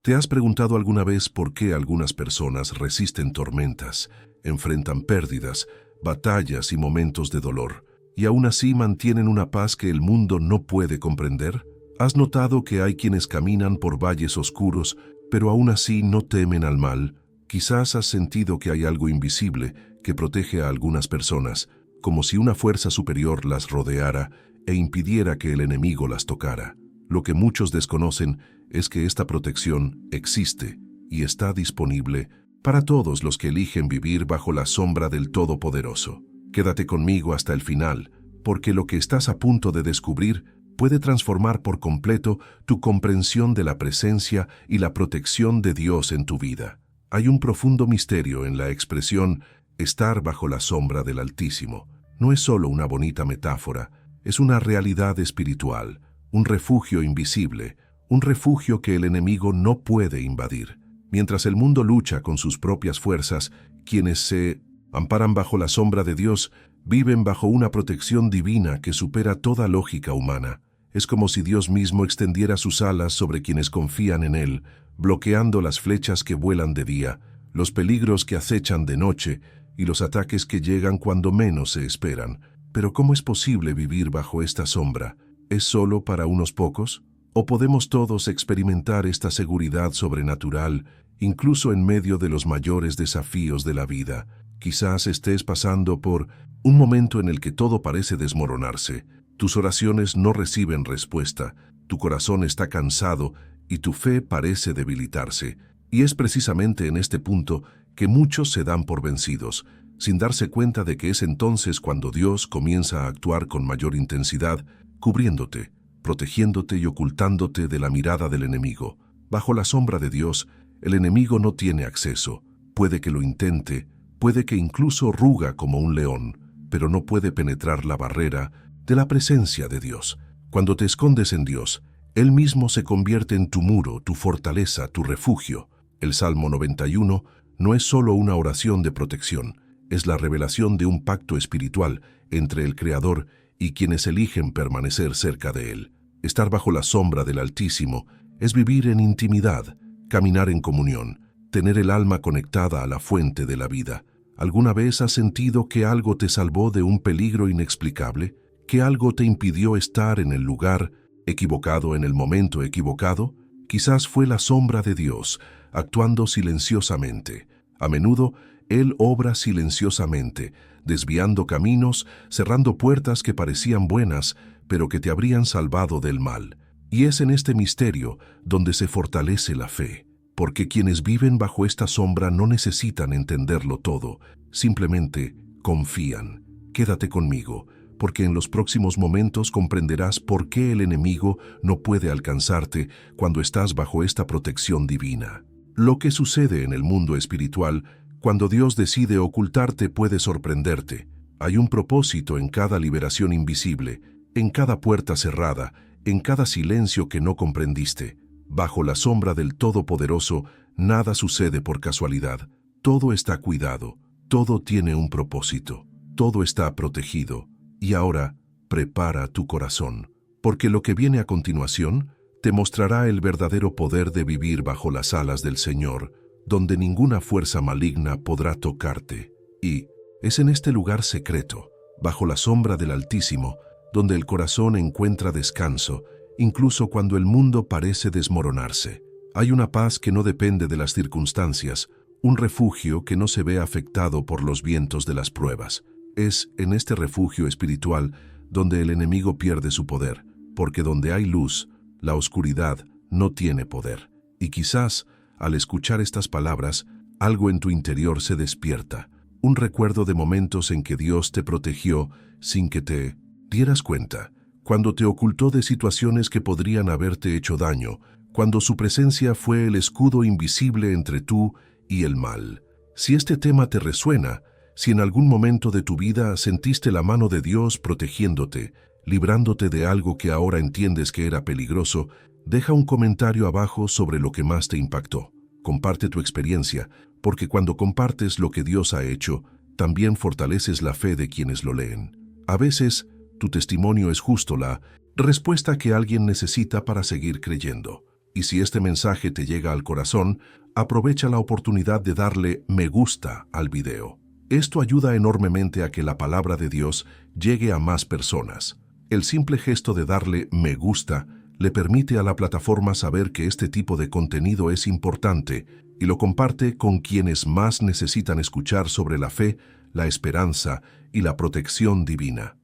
¿Te has preguntado alguna vez por qué algunas personas resisten tormentas, enfrentan pérdidas, batallas y momentos de dolor, y aún así mantienen una paz que el mundo no puede comprender? ¿Has notado que hay quienes caminan por valles oscuros, pero aún así no temen al mal? Quizás has sentido que hay algo invisible que protege a algunas personas, como si una fuerza superior las rodeara e impidiera que el enemigo las tocara. Lo que muchos desconocen es que esta protección existe y está disponible para todos los que eligen vivir bajo la sombra del Todopoderoso. Quédate conmigo hasta el final, porque lo que estás a punto de descubrir puede transformar por completo tu comprensión de la presencia y la protección de Dios en tu vida. Hay un profundo misterio en la expresión estar bajo la sombra del Altísimo. No es solo una bonita metáfora, es una realidad espiritual, un refugio invisible, un refugio que el enemigo no puede invadir. Mientras el mundo lucha con sus propias fuerzas, quienes se amparan bajo la sombra de Dios viven bajo una protección divina que supera toda lógica humana. Es como si Dios mismo extendiera sus alas sobre quienes confían en Él, bloqueando las flechas que vuelan de día, los peligros que acechan de noche y los ataques que llegan cuando menos se esperan. Pero ¿cómo es posible vivir bajo esta sombra? ¿Es solo para unos pocos? ¿O podemos todos experimentar esta seguridad sobrenatural, incluso en medio de los mayores desafíos de la vida? Quizás estés pasando por un momento en el que todo parece desmoronarse. Tus oraciones no reciben respuesta, tu corazón está cansado y tu fe parece debilitarse. Y es precisamente en este punto que muchos se dan por vencidos, sin darse cuenta de que es entonces cuando Dios comienza a actuar con mayor intensidad, cubriéndote, protegiéndote y ocultándote de la mirada del enemigo. Bajo la sombra de Dios, el enemigo no tiene acceso. Puede que lo intente, puede que incluso ruga como un león, pero no puede penetrar la barrera de la presencia de Dios. Cuando te escondes en Dios, Él mismo se convierte en tu muro, tu fortaleza, tu refugio. El Salmo 91 no es solo una oración de protección, es la revelación de un pacto espiritual entre el Creador y quienes eligen permanecer cerca de Él. Estar bajo la sombra del Altísimo es vivir en intimidad, caminar en comunión, tener el alma conectada a la fuente de la vida. ¿Alguna vez has sentido que algo te salvó de un peligro inexplicable? ¿Que algo te impidió estar en el lugar equivocado en el momento equivocado? Quizás fue la sombra de Dios, actuando silenciosamente. A menudo, Él obra silenciosamente, desviando caminos, cerrando puertas que parecían buenas, pero que te habrían salvado del mal. Y es en este misterio donde se fortalece la fe, porque quienes viven bajo esta sombra no necesitan entenderlo todo, simplemente confían. Quédate conmigo, porque en los próximos momentos comprenderás por qué el enemigo no puede alcanzarte cuando estás bajo esta protección divina. Lo que sucede en el mundo espiritual cuando Dios decide ocultarte puede sorprenderte. Hay un propósito en cada liberación invisible, en cada puerta cerrada, en cada silencio que no comprendiste. Bajo la sombra del Todopoderoso, nada sucede por casualidad. Todo está cuidado, todo tiene un propósito, todo está protegido. Y ahora, prepara tu corazón, porque lo que viene a continuación te mostrará el verdadero poder de vivir bajo las alas del Señor, donde ninguna fuerza maligna podrá tocarte. Y es en este lugar secreto, bajo la sombra del Altísimo, donde el corazón encuentra descanso, incluso cuando el mundo parece desmoronarse. Hay una paz que no depende de las circunstancias, un refugio que no se ve afectado por los vientos de las pruebas. Es en este refugio espiritual donde el enemigo pierde su poder, porque donde hay luz, la oscuridad no tiene poder. Y quizás, al escuchar estas palabras, algo en tu interior se despierta, un recuerdo de momentos en que Dios te protegió sin que te dieras cuenta, cuando te ocultó de situaciones que podrían haberte hecho daño, cuando su presencia fue el escudo invisible entre tú y el mal. Si este tema te resuena, si en algún momento de tu vida sentiste la mano de Dios protegiéndote, librándote de algo que ahora entiendes que era peligroso, deja un comentario abajo sobre lo que más te impactó. Comparte tu experiencia, porque cuando compartes lo que Dios ha hecho, también fortaleces la fe de quienes lo leen. A veces, tu testimonio es justo la respuesta que alguien necesita para seguir creyendo. Y si este mensaje te llega al corazón, aprovecha la oportunidad de darle me gusta al video. Esto ayuda enormemente a que la palabra de Dios llegue a más personas. El simple gesto de darle me gusta le permite a la plataforma saber que este tipo de contenido es importante y lo comparte con quienes más necesitan escuchar sobre la fe, la esperanza y la protección divina.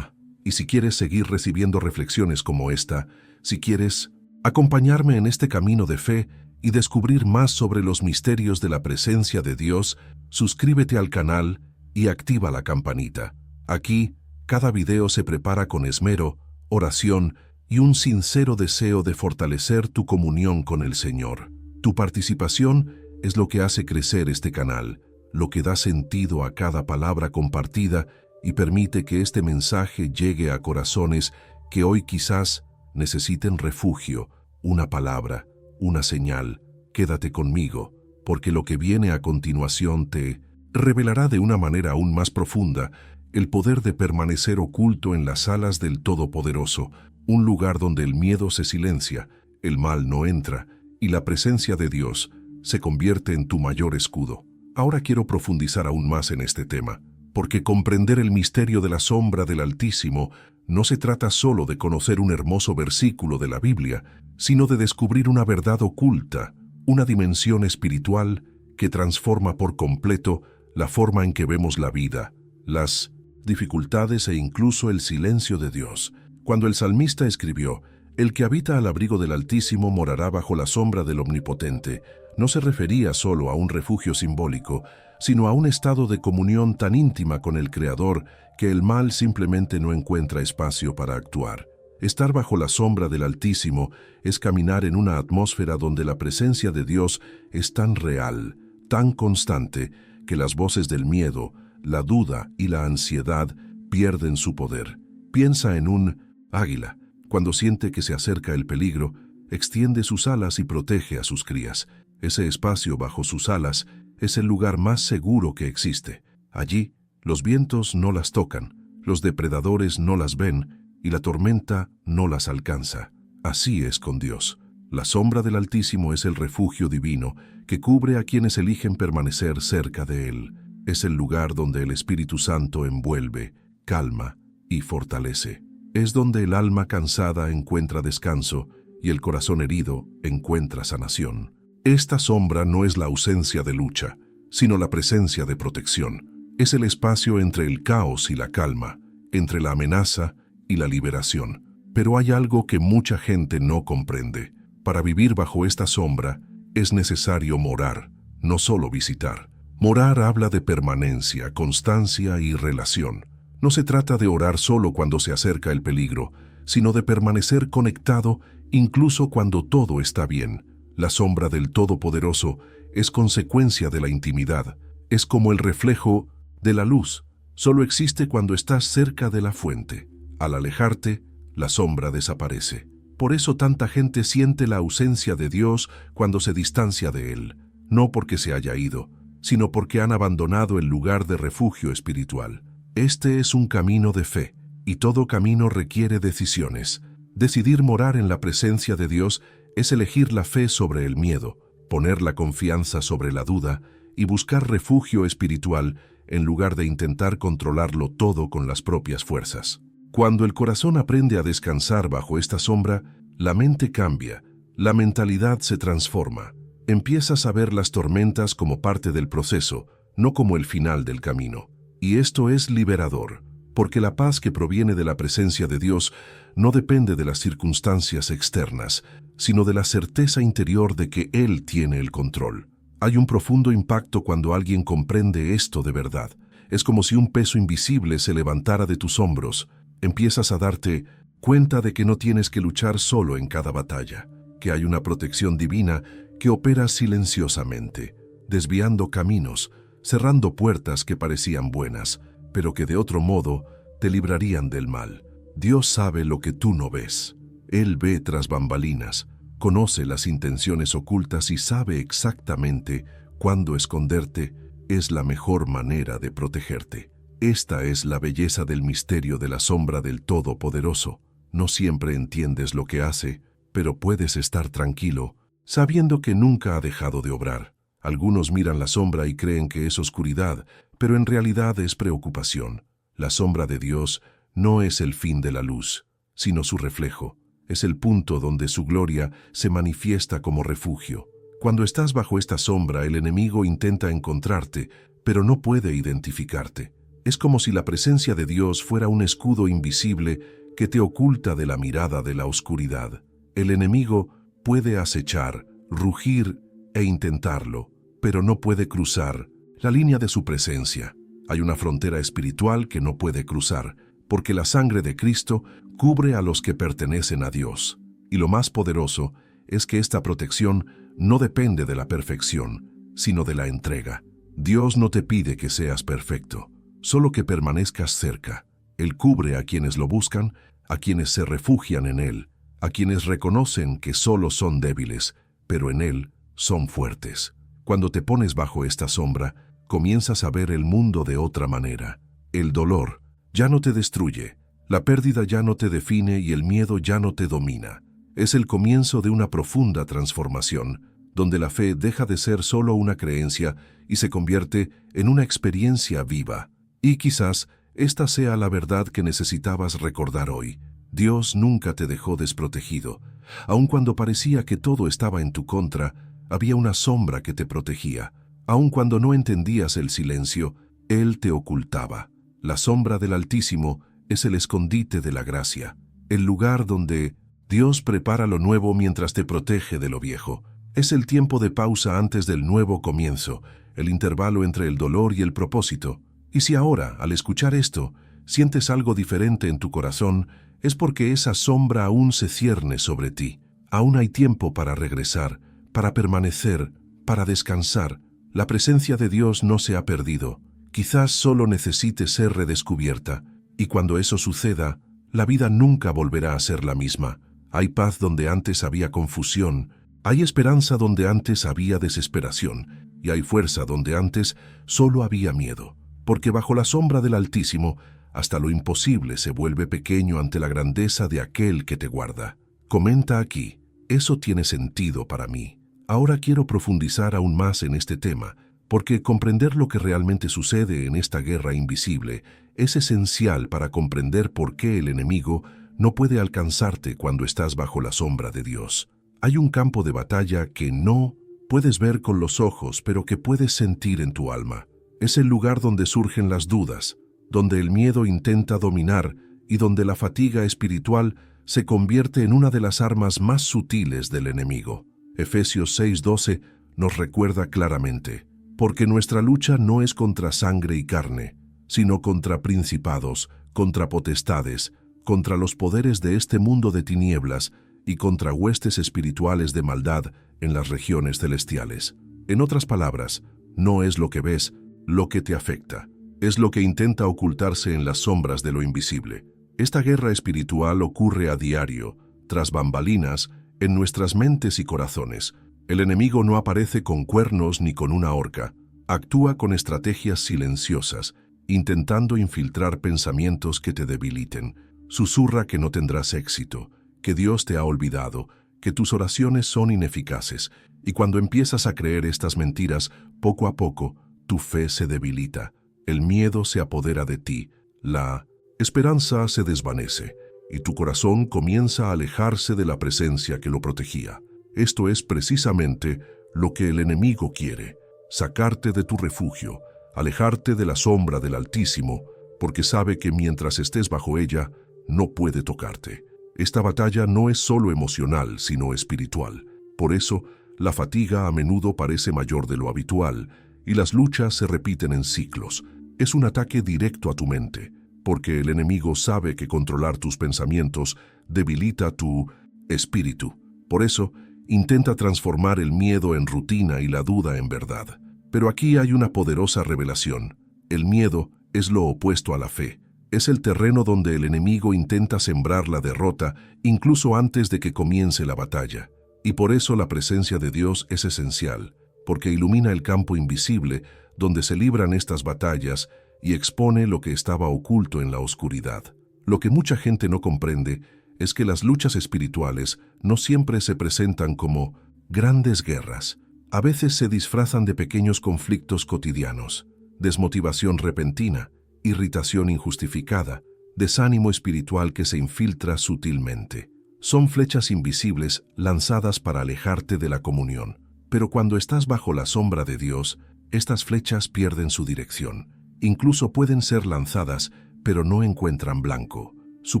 Y si quieres seguir recibiendo reflexiones como esta, si quieres acompañarme en este camino de fe y descubrir más sobre los misterios de la presencia de Dios, suscríbete al canal y activa la campanita. Aquí, cada video se prepara con esmero, oración y un sincero deseo de fortalecer tu comunión con el Señor. Tu participación es lo que hace crecer este canal, lo que da sentido a cada palabra compartida y permite que este mensaje llegue a corazones que hoy quizás necesiten refugio, una palabra, una señal. Quédate conmigo, porque lo que viene a continuación te revelará de una manera aún más profunda el poder de permanecer oculto en las alas del Todopoderoso, un lugar donde el miedo se silencia, el mal no entra y la presencia de Dios se convierte en tu mayor escudo. Ahora quiero profundizar aún más en este tema, porque comprender el misterio de la sombra del Altísimo no se trata solo de conocer un hermoso versículo de la Biblia, sino de descubrir una verdad oculta, una dimensión espiritual que transforma por completo la forma en que vemos la vida, las dificultades e incluso el silencio de Dios. Cuando el salmista escribió, «El que habita al abrigo del Altísimo morará bajo la sombra del Omnipotente», no se refería solo a un refugio simbólico, sino a un estado de comunión tan íntima con el Creador que el mal simplemente no encuentra espacio para actuar. Estar bajo la sombra del Altísimo es caminar en una atmósfera donde la presencia de Dios es tan real, tan constante, que las voces del miedo, la duda y la ansiedad pierden su poder. Piensa en un águila. Cuando siente que se acerca el peligro, extiende sus alas y protege a sus crías. Ese espacio bajo sus alas es el lugar más seguro que existe. Allí, los vientos no las tocan, los depredadores no las ven y la tormenta no las alcanza. Así es con Dios. La sombra del Altísimo es el refugio divino que cubre a quienes eligen permanecer cerca de Él. Es el lugar donde el Espíritu Santo envuelve, calma y fortalece. Es donde el alma cansada encuentra descanso y el corazón herido encuentra sanación. Esta sombra no es la ausencia de lucha, sino la presencia de protección. Es el espacio entre el caos y la calma, entre la amenaza y la liberación. Pero hay algo que mucha gente no comprende. Para vivir bajo esta sombra es necesario morar, no solo visitar. Morar habla de permanencia, constancia y relación. No se trata de orar solo cuando se acerca el peligro, sino de permanecer conectado incluso cuando todo está bien. La sombra del Todopoderoso es consecuencia de la intimidad. Es como el reflejo de la luz. Solo existe cuando estás cerca de la fuente. Al alejarte, la sombra desaparece. Por eso tanta gente siente la ausencia de Dios cuando se distancia de Él, no porque se haya ido, sino porque han abandonado el lugar de refugio espiritual. Este es un camino de fe, y todo camino requiere decisiones. Decidir morar en la presencia de Dios es elegir la fe sobre el miedo, poner la confianza sobre la duda y buscar refugio espiritual en lugar de intentar controlarlo todo con las propias fuerzas. Cuando el corazón aprende a descansar bajo esta sombra, la mente cambia, la mentalidad se transforma. Empiezas a ver las tormentas como parte del proceso, no como el final del camino. Y esto es liberador, porque la paz que proviene de la presencia de Dios no depende de las circunstancias externas, sino de la certeza interior de que Él tiene el control. Hay un profundo impacto cuando alguien comprende esto de verdad. Es como si un peso invisible se levantara de tus hombros. Empiezas a darte cuenta de que no tienes que luchar solo en cada batalla, que hay una protección divina que opera silenciosamente, desviando caminos, cerrando puertas que parecían buenas, pero que de otro modo te librarían del mal. Dios sabe lo que tú no ves. Él ve tras bambalinas, conoce las intenciones ocultas y sabe exactamente cuándo esconderte es la mejor manera de protegerte. Esta es la belleza del misterio de la sombra del Todopoderoso. No siempre entiendes lo que hace, pero puedes estar tranquilo, sabiendo que nunca ha dejado de obrar. Algunos miran la sombra y creen que es oscuridad, pero en realidad es preocupación. La sombra de Dios no es el fin de la luz, sino su reflejo. Es el punto donde su gloria se manifiesta como refugio. Cuando estás bajo esta sombra, el enemigo intenta encontrarte, pero no puede identificarte. Es como si la presencia de Dios fuera un escudo invisible que te oculta de la mirada de la oscuridad. El enemigo puede acechar, rugir e intentarlo, pero no puede cruzar la línea de su presencia. Hay una frontera espiritual que no puede cruzar, porque la sangre de Cristo cubre a los que pertenecen a Dios. Y lo más poderoso es que esta protección no depende de la perfección, sino de la entrega. Dios no te pide que seas perfecto, solo que permanezcas cerca. Él cubre a quienes lo buscan, a quienes se refugian en Él, a quienes reconocen que solo son débiles, pero en Él son fuertes. Cuando te pones bajo esta sombra, comienzas a ver el mundo de otra manera. El dolor ya no te destruye, la pérdida ya no te define y el miedo ya no te domina. Es el comienzo de una profunda transformación, donde la fe deja de ser solo una creencia y se convierte en una experiencia viva. Y quizás esta sea la verdad que necesitabas recordar hoy. Dios nunca te dejó desprotegido. Aun cuando parecía que todo estaba en tu contra, había una sombra que te protegía. Aun cuando no entendías el silencio, Él te ocultaba. La sombra del Altísimo es el escondite de la gracia, el lugar donde Dios prepara lo nuevo mientras te protege de lo viejo. Es el tiempo de pausa antes del nuevo comienzo, el intervalo entre el dolor y el propósito. Y si ahora, al escuchar esto, sientes algo diferente en tu corazón, es porque esa sombra aún se cierne sobre ti. Aún hay tiempo para regresar, para permanecer, para descansar. La presencia de Dios no se ha perdido. Quizás solo necesite ser redescubierta. Y cuando eso suceda, la vida nunca volverá a ser la misma. Hay paz donde antes había confusión, hay esperanza donde antes había desesperación, y hay fuerza donde antes solo había miedo. Porque bajo la sombra del Altísimo, hasta lo imposible se vuelve pequeño ante la grandeza de aquel que te guarda. Comenta aquí, eso tiene sentido para mí. Ahora quiero profundizar aún más en este tema, porque comprender lo que realmente sucede en esta guerra invisible es esencial para comprender por qué el enemigo no puede alcanzarte cuando estás bajo la sombra de Dios. Hay un campo de batalla que no puedes ver con los ojos, pero que puedes sentir en tu alma. Es el lugar donde surgen las dudas, donde el miedo intenta dominar y donde la fatiga espiritual se convierte en una de las armas más sutiles del enemigo. Efesios 6:12 nos recuerda claramente, porque nuestra lucha no es contra sangre y carne, sino contra principados, contra potestades, contra los poderes de este mundo de tinieblas y contra huestes espirituales de maldad en las regiones celestiales. En otras palabras, no es lo que ves lo que te afecta, es lo que intenta ocultarse en las sombras de lo invisible. Esta guerra espiritual ocurre a diario, tras bambalinas, en nuestras mentes y corazones. El enemigo no aparece con cuernos ni con una horca, actúa con estrategias silenciosas, intentando infiltrar pensamientos que te debiliten. Susurra que no tendrás éxito, que Dios te ha olvidado, que tus oraciones son ineficaces, y cuando empiezas a creer estas mentiras, poco a poco, tu fe se debilita, el miedo se apodera de ti, la esperanza se desvanece, y tu corazón comienza a alejarse de la presencia que lo protegía. Esto es precisamente lo que el enemigo quiere, sacarte de tu refugio, alejarte de la sombra del Altísimo, porque sabe que mientras estés bajo ella, no puede tocarte. Esta batalla no es solo emocional, sino espiritual. Por eso, la fatiga a menudo parece mayor de lo habitual, y las luchas se repiten en ciclos. Es un ataque directo a tu mente, porque el enemigo sabe que controlar tus pensamientos debilita tu espíritu. Por eso, intenta transformar el miedo en rutina y la duda en verdad. Pero aquí hay una poderosa revelación. El miedo es lo opuesto a la fe. Es el terreno donde el enemigo intenta sembrar la derrota incluso antes de que comience la batalla. Y por eso la presencia de Dios es esencial, porque ilumina el campo invisible donde se libran estas batallas y expone lo que estaba oculto en la oscuridad. Lo que mucha gente no comprende es que las luchas espirituales no siempre se presentan como grandes guerras. A veces se disfrazan de pequeños conflictos cotidianos, desmotivación repentina, irritación injustificada, desánimo espiritual que se infiltra sutilmente. Son flechas invisibles lanzadas para alejarte de la comunión. Pero cuando estás bajo la sombra de Dios, estas flechas pierden su dirección. Incluso pueden ser lanzadas, pero no encuentran blanco. Su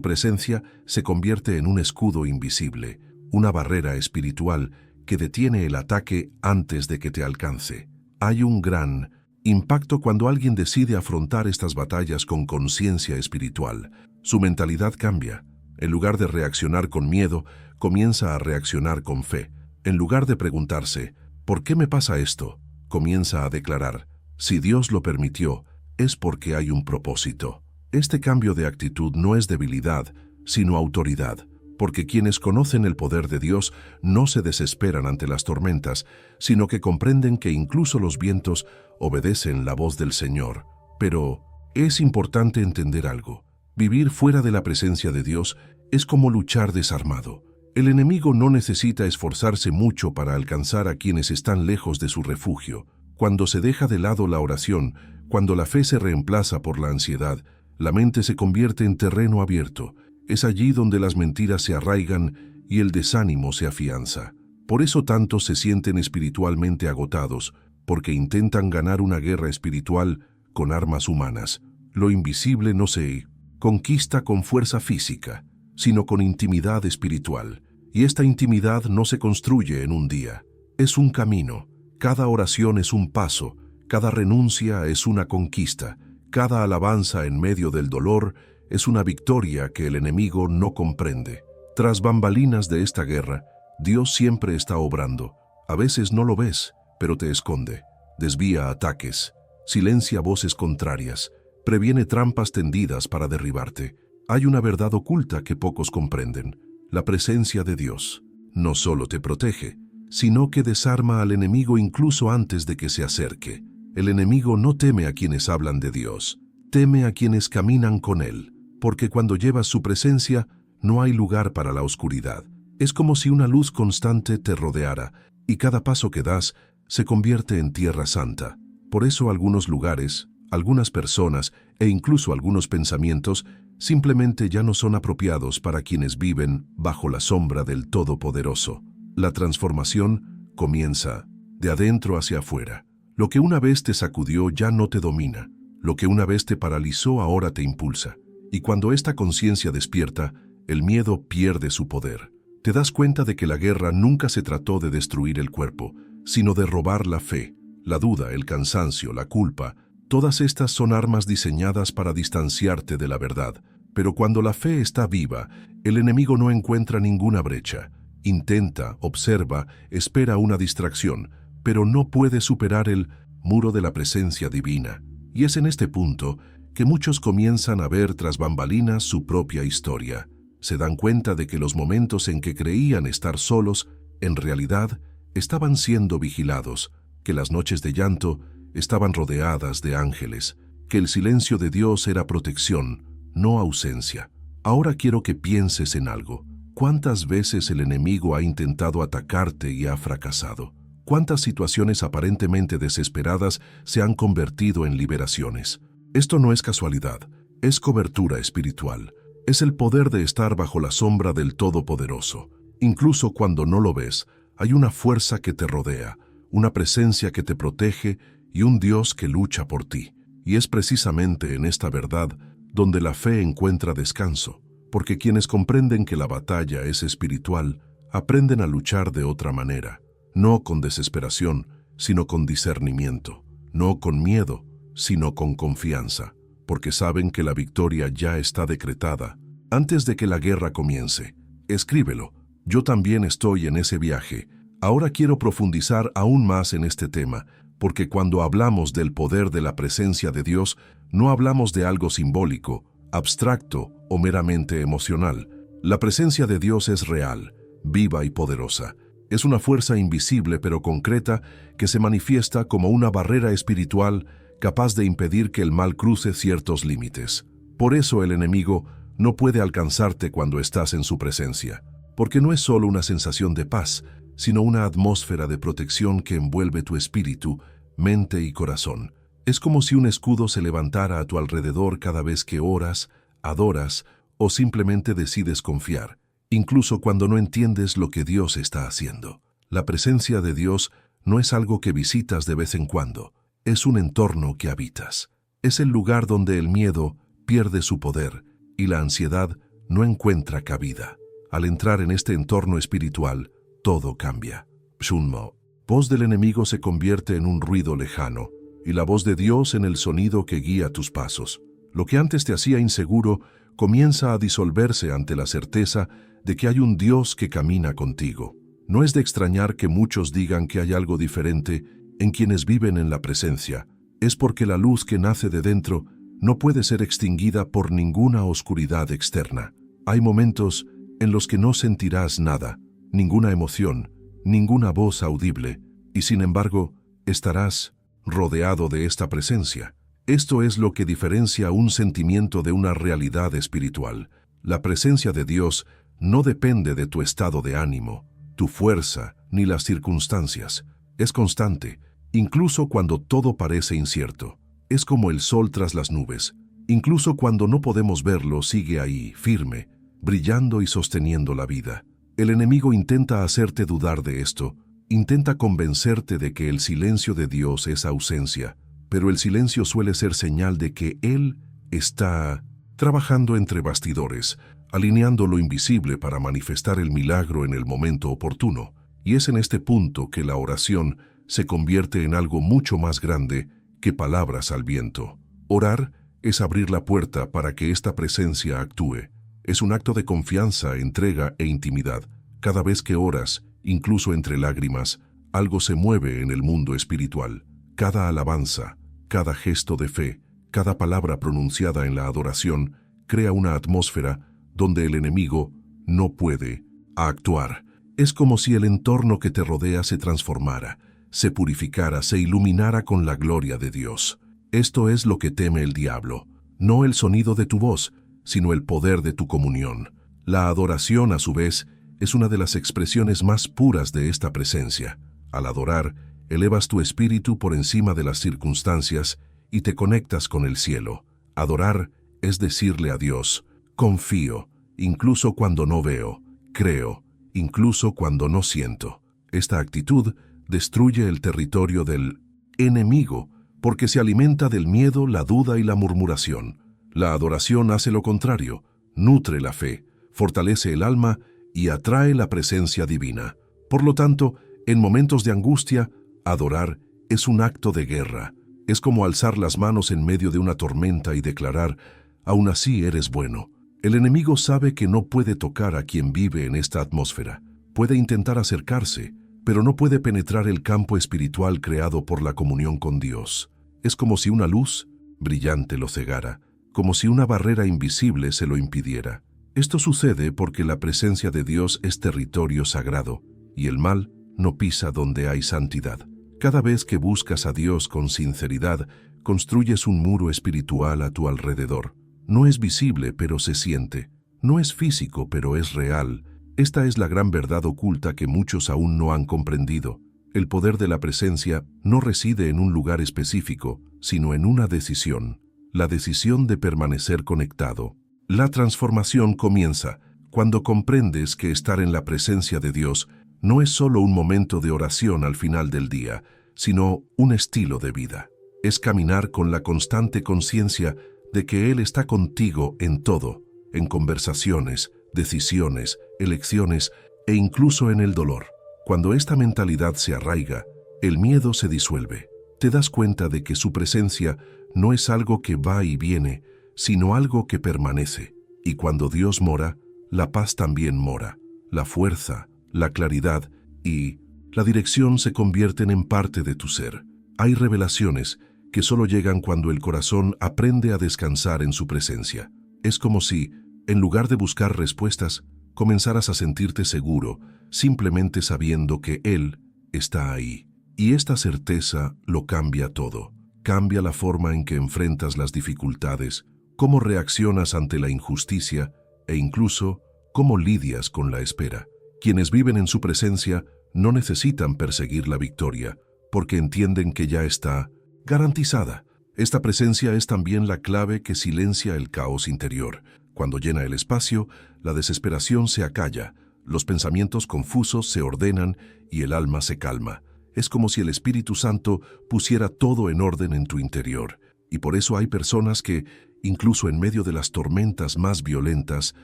presencia se convierte en un escudo invisible, una barrera espiritual que detiene el ataque antes de que te alcance. Hay un gran impacto cuando alguien decide afrontar estas batallas con conciencia espiritual. Su mentalidad cambia. En lugar de reaccionar con miedo, comienza a reaccionar con fe. En lugar de preguntarse, ¿por qué me pasa esto?, comienza a declarar, si Dios lo permitió, es porque hay un propósito. Este cambio de actitud no es debilidad, sino autoridad, porque quienes conocen el poder de Dios no se desesperan ante las tormentas, sino que comprenden que incluso los vientos obedecen la voz del Señor. Pero es importante entender algo. Vivir fuera de la presencia de Dios es como luchar desarmado. El enemigo no necesita esforzarse mucho para alcanzar a quienes están lejos de su refugio. Cuando se deja de lado la oración, cuando la fe se reemplaza por la ansiedad, la mente se convierte en terreno abierto. Es allí donde las mentiras se arraigan y el desánimo se afianza. Por eso tantos se sienten espiritualmente agotados, porque intentan ganar una guerra espiritual con armas humanas. Lo invisible no se conquista con fuerza física, sino con intimidad espiritual. Y esta intimidad no se construye en un día. Es un camino. Cada oración es un paso, cada renuncia es una conquista, cada alabanza en medio del dolor es una victoria que el enemigo no comprende. Tras bambalinas de esta guerra, Dios siempre está obrando. A veces no lo ves, pero te esconde. Desvía ataques, silencia voces contrarias, previene trampas tendidas para derribarte. Hay una verdad oculta que pocos comprenden. La presencia de Dios no solo te protege, sino que desarma al enemigo incluso antes de que se acerque. El enemigo no teme a quienes hablan de Dios, teme a quienes caminan con Él, porque cuando llevas su presencia, no hay lugar para la oscuridad. Es como si una luz constante te rodeara, y cada paso que das se convierte en tierra santa. Por eso algunos lugares, algunas personas e incluso algunos pensamientos simplemente ya no son apropiados para quienes viven bajo la sombra del Todopoderoso. La transformación comienza de adentro hacia afuera. Lo que una vez te sacudió ya no te domina. Lo que una vez te paralizó ahora te impulsa. Y cuando esta conciencia despierta, el miedo pierde su poder. Te das cuenta de que la guerra nunca se trató de destruir el cuerpo, sino de robar la fe, la duda, el cansancio, la culpa. Todas estas son armas diseñadas para distanciarte de la verdad. Pero cuando la fe está viva, el enemigo no encuentra ninguna brecha. Intenta, observa, espera una distracción, pero no puede superar el muro de la presencia divina. Y es en este punto que muchos comienzan a ver tras bambalinas su propia historia. Se dan cuenta de que los momentos en que creían estar solos, en realidad, estaban siendo vigilados, que las noches de llanto estaban rodeadas de ángeles, que el silencio de Dios era protección, no ausencia. Ahora quiero que pienses en algo. ¿Cuántas veces el enemigo ha intentado atacarte y ha fracasado? ¿Cuántas situaciones aparentemente desesperadas se han convertido en liberaciones? Esto no es casualidad, es cobertura espiritual. Es el poder de estar bajo la sombra del Todopoderoso. Incluso cuando no lo ves, hay una fuerza que te rodea, una presencia que te protege y un Dios que lucha por ti. Y es precisamente en esta verdad donde la fe encuentra descanso, porque quienes comprenden que la batalla es espiritual, aprenden a luchar de otra manera, no con desesperación, sino con discernimiento, no con miedo, sino con confianza, porque saben que la victoria ya está decretada. Antes de que la guerra comience, escríbelo. Yo también estoy en ese viaje. Ahora quiero profundizar aún más en este tema, porque cuando hablamos del poder de la presencia de Dios, no hablamos de algo simbólico, abstracto o meramente emocional. La presencia de Dios es real, viva y poderosa. Es una fuerza invisible pero concreta que se manifiesta como una barrera espiritual capaz de impedir que el mal cruce ciertos límites. Por eso el enemigo no puede alcanzarte cuando estás en su presencia, porque no es solo una sensación de paz, sino una atmósfera de protección que envuelve tu espíritu, mente y corazón. Es como si un escudo se levantara a tu alrededor cada vez que oras, adoras o simplemente decides confiar, incluso cuando no entiendes lo que Dios está haciendo. La presencia de Dios no es algo que visitas de vez en cuando, es un entorno que habitas. Es el lugar donde el miedo pierde su poder y la ansiedad no encuentra cabida. Al entrar en este entorno espiritual, todo cambia. Shunmo. Voz del enemigo se convierte en un ruido lejano y la voz de Dios en el sonido que guía tus pasos. Lo que antes te hacía inseguro comienza a disolverse ante la certeza de que hay un Dios que camina contigo. No es de extrañar que muchos digan que hay algo diferente en quienes viven en la presencia. Es porque la luz que nace de dentro no puede ser extinguida por ninguna oscuridad externa. Hay momentos en los que no sentirás nada, ninguna emoción, ninguna voz audible, y sin embargo, estarás rodeado de esta presencia. Esto es lo que diferencia un sentimiento de una realidad espiritual. La presencia de Dios no depende de tu estado de ánimo, tu fuerza, ni las circunstancias. Es constante, incluso cuando todo parece incierto. Es como el sol tras las nubes. Incluso cuando no podemos verlo, sigue ahí, firme, brillando y sosteniendo la vida. El enemigo intenta hacerte dudar de esto, intenta convencerte de que el silencio de Dios es ausencia, pero el silencio suele ser señal de que Él está trabajando entre bastidores, alineando lo invisible para manifestar el milagro en el momento oportuno. Y es en este punto que la oración se convierte en algo mucho más grande que palabras al viento. Orar es abrir la puerta para que esta presencia actúe. Es un acto de confianza, entrega e intimidad. Cada vez que oras, incluso entre lágrimas, algo se mueve en el mundo espiritual. Cada alabanza, cada gesto de fe, cada palabra pronunciada en la adoración crea una atmósfera donde el enemigo no puede actuar. Es como si el entorno que te rodea se transformara, se purificara, se iluminara con la gloria de Dios. Esto es lo que teme el diablo, no el sonido de tu voz, sino el poder de tu comunión. La adoración, a su vez, es una de las expresiones más puras de esta presencia. Al adorar, elevas tu espíritu por encima de las circunstancias y te conectas con el cielo. Adorar es decirle a Dios: confío, incluso cuando no veo, creo, incluso cuando no siento. Esta actitud destruye el territorio del enemigo porque se alimenta del miedo, la duda y la murmuración. La adoración hace lo contrario, nutre la fe, fortalece el alma y atrae la presencia divina. Por lo tanto, en momentos de angustia, adorar es un acto de guerra. Es como alzar las manos en medio de una tormenta y declarar: aún así eres bueno. El enemigo sabe que no puede tocar a quien vive en esta atmósfera. Puede intentar acercarse, pero no puede penetrar el campo espiritual creado por la comunión con Dios. Es como si una luz brillante lo cegara, como si una barrera invisible se lo impidiera. Esto sucede porque la presencia de Dios es territorio sagrado, y el mal no pisa donde hay santidad. Cada vez que buscas a Dios con sinceridad, construyes un muro espiritual a tu alrededor. No es visible, pero se siente. No es físico, pero es real. Esta es la gran verdad oculta que muchos aún no han comprendido. El poder de la presencia no reside en un lugar específico, sino en una decisión. La decisión de permanecer conectado. La transformación comienza cuando comprendes que estar en la presencia de Dios no es solo un momento de oración al final del día, sino un estilo de vida. Es caminar con la constante conciencia de que Él está contigo en todo, en conversaciones, decisiones, elecciones e incluso en el dolor. Cuando esta mentalidad se arraiga, el miedo se disuelve. Te das cuenta de que su presencia no es algo que va y viene, sino algo que permanece. Y cuando Dios mora, la paz también mora. La fuerza, la claridad y la dirección se convierten en parte de tu ser. Hay revelaciones que solo llegan cuando el corazón aprende a descansar en su presencia. Es como si, en lugar de buscar respuestas, comenzaras a sentirte seguro, simplemente sabiendo que Él está ahí. Y esta certeza lo cambia todo. Cambia la forma en que enfrentas las dificultades, cómo reaccionas ante la injusticia e incluso cómo lidias con la espera. Quienes viven en su presencia no necesitan perseguir la victoria, porque entienden que ya está garantizada. Esta presencia es también la clave que silencia el caos interior. Cuando llena el espacio, la desesperación se acalla, los pensamientos confusos se ordenan y el alma se calma. Es como si el Espíritu Santo pusiera todo en orden en tu interior. Y por eso hay personas que, incluso en medio de las tormentas más violentas,